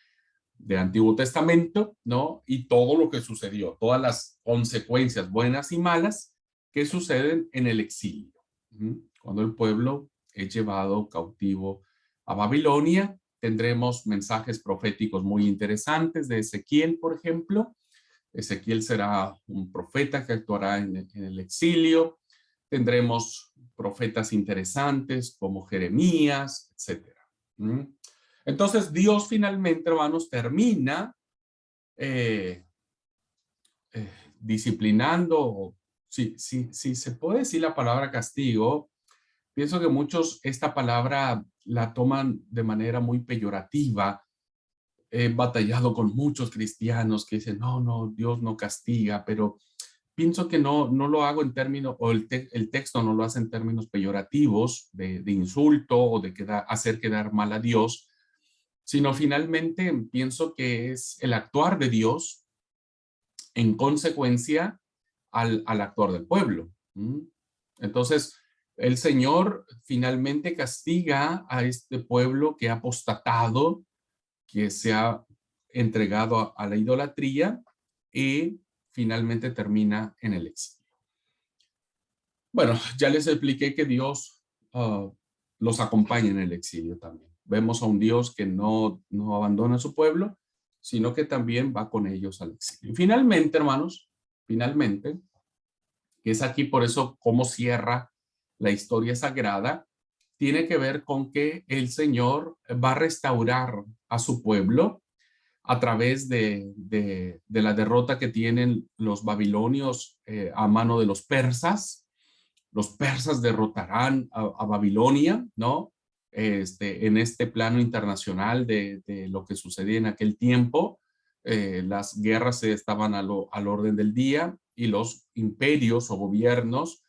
de Antiguo Testamento, ¿no? Y todo lo que sucedió, todas las consecuencias buenas y malas que suceden en el exilio. Cuando el pueblo es llevado cautivo a Babilonia, tendremos mensajes proféticos muy interesantes de Ezequiel, por ejemplo. Ezequiel será un profeta que actuará en el exilio. Tendremos profetas interesantes como Jeremías, etc. Entonces Dios finalmente, hermanos, termina disciplinando, si se puede decir la palabra castigo. Pienso que muchos esta palabra la toman de manera muy peyorativa. He batallado con muchos cristianos que dicen, no, Dios no castiga, pero pienso que no lo hago en términos, o el texto no lo hace en términos peyorativos, de insulto o de hacer quedar mal a Dios, sino finalmente pienso que es el actuar de Dios en consecuencia al actuar del pueblo. Entonces, el Señor finalmente castiga a este pueblo que ha apostatado, que se ha entregado a la idolatría y finalmente termina en el exilio. Bueno, ya les expliqué que Dios los acompaña en el exilio también. Vemos a un Dios que no abandona a su pueblo, sino que también va con ellos al exilio. Y finalmente, hermanos, finalmente, que es aquí por eso cómo cierra la historia sagrada, tiene que ver con que el Señor va a restaurar a su pueblo a través de la derrota que tienen los babilonios a mano de los persas. Los persas derrotarán a Babilonia, ¿no? En este plano internacional de lo que sucedía en aquel tiempo. Las guerras estaban al orden del día y los imperios o gobiernos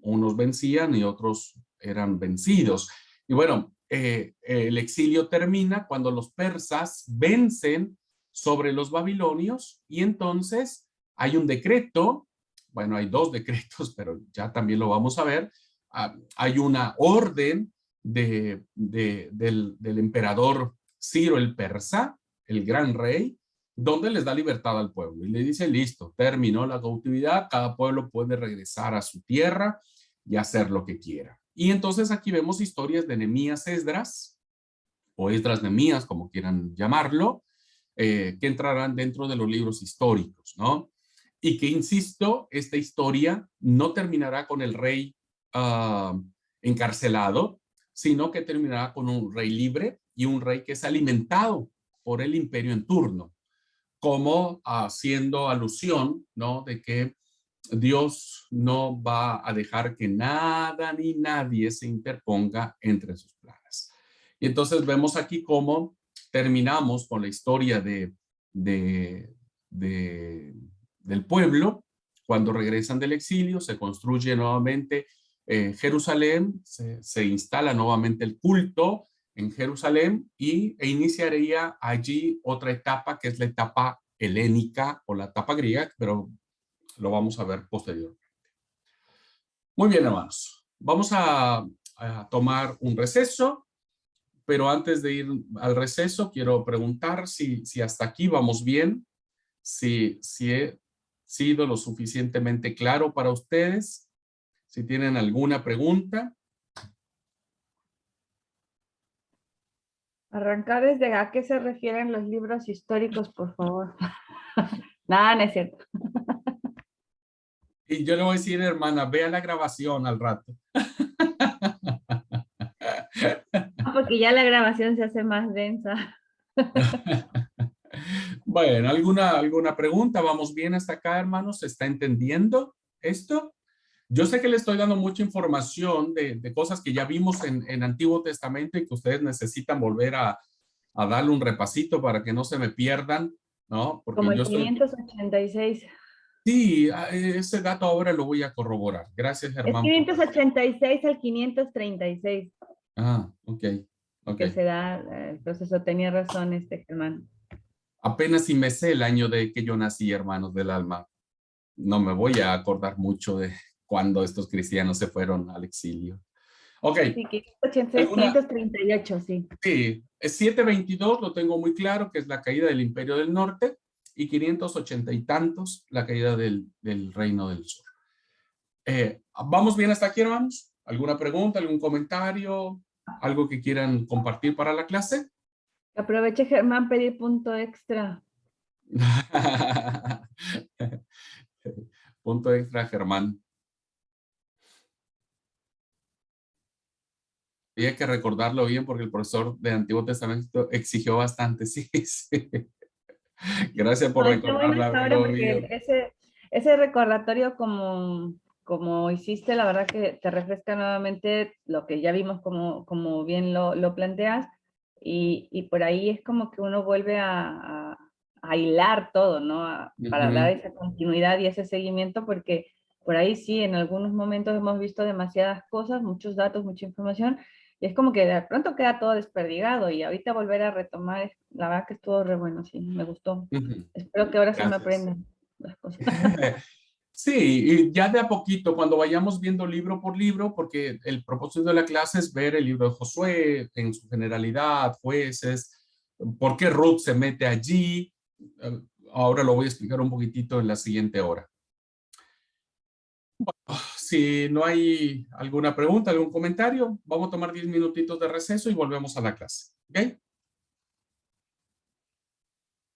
unos vencían y otros eran vencidos. Y bueno, el exilio termina cuando los persas vencen sobre los babilonios y entonces hay un decreto, bueno, hay dos decretos, pero ya también lo vamos a ver. Hay una orden del emperador Ciro el Persa, el gran rey, donde les da libertad al pueblo y le dice, listo, terminó la cautividad, cada pueblo puede regresar a su tierra y hacer lo que quiera. Y entonces aquí vemos historias de Nehemías, Esdras, o Esdras Nehemías, como quieran llamarlo, que entrarán dentro de los libros históricos, ¿no? Y que, insisto, esta historia no terminará con el rey encarcelado, sino que terminará con un rey libre y un rey que es alimentado por el imperio en turno, como haciendo alusión, ¿no? De que Dios no va a dejar que nada ni nadie se interponga entre sus planes. Y entonces vemos aquí cómo terminamos con la historia del pueblo. Cuando regresan del exilio, se construye nuevamente Jerusalén, se instala nuevamente el culto en Jerusalén e iniciaría allí otra etapa que es la etapa helénica o la etapa griega, pero lo vamos a ver posteriormente. Muy bien, hermanos. Vamos a tomar un receso, pero antes de ir al receso, quiero preguntar si hasta aquí vamos bien, si he sido lo suficientemente claro para ustedes, si tienen alguna pregunta. Arrancar desde a qué se refieren los libros históricos, por favor. Nada, no es cierto. Y yo le voy a decir, hermana, vea la grabación al rato. Porque ya la grabación se hace más densa. Bueno, ¿alguna pregunta? ¿Vamos bien hasta acá, hermanos? ¿Se está entendiendo esto? Yo sé que le estoy dando mucha información de cosas que ya vimos en Antiguo Testamento y que ustedes necesitan volver a darle un repasito para que no se me pierdan, ¿no? Porque Como el yo estoy... 586. Sí, ese dato ahora lo voy a corroborar. Gracias, Es Germán. 586 al 536. Ok. Que se da el proceso. Tenía razón Germán. Apenas si me sé el año de que yo nací, hermanos del alma. No me voy a acordar mucho de cuando estos cristianos se fueron al exilio. Ok, Sí, 586, ¿Alguna? 538, sí. sí, es 722, lo tengo muy claro, que es la caída del Imperio del Norte, y 580 y tantos, la caída del Reino del Sur. ¿Vamos bien hasta aquí, hermanos? ¿Alguna pregunta, algún comentario, algo que quieran compartir para la clase? Aproveche, Germán, pedir punto extra. Punto extra, Germán. Y hay que recordarlo bien porque el profesor de Antiguo Testamento exigió bastante. Sí, sí. Gracias por Ay, qué bueno recordarla, hasta ahora, amigo mío. porque ese recordatorio como hiciste, la verdad que te refresca nuevamente lo que ya vimos como bien lo planteas, y por ahí es como que uno vuelve a hilar todo, ¿no? Para dar Ujú. esa continuidad y ese seguimiento, porque por ahí sí, en algunos momentos hemos visto demasiadas cosas, muchos datos, mucha información, y es como que de pronto queda todo desperdigado, y ahorita volver a retomar, la verdad que estuvo re bueno, sí, me gustó. Ujú. Espero que ahora sí me Gracias. aprendan las cosas. Sí, y ya de a poquito, cuando vayamos viendo libro por libro, porque el propósito de la clase es ver el libro de Josué en su generalidad, jueces, por qué Ruth se mete allí. Ahora lo voy a explicar un poquitito en la siguiente hora. Si no hay alguna pregunta, algún comentario, vamos a tomar 10 minutitos de receso y volvemos a la clase. ¿Ok?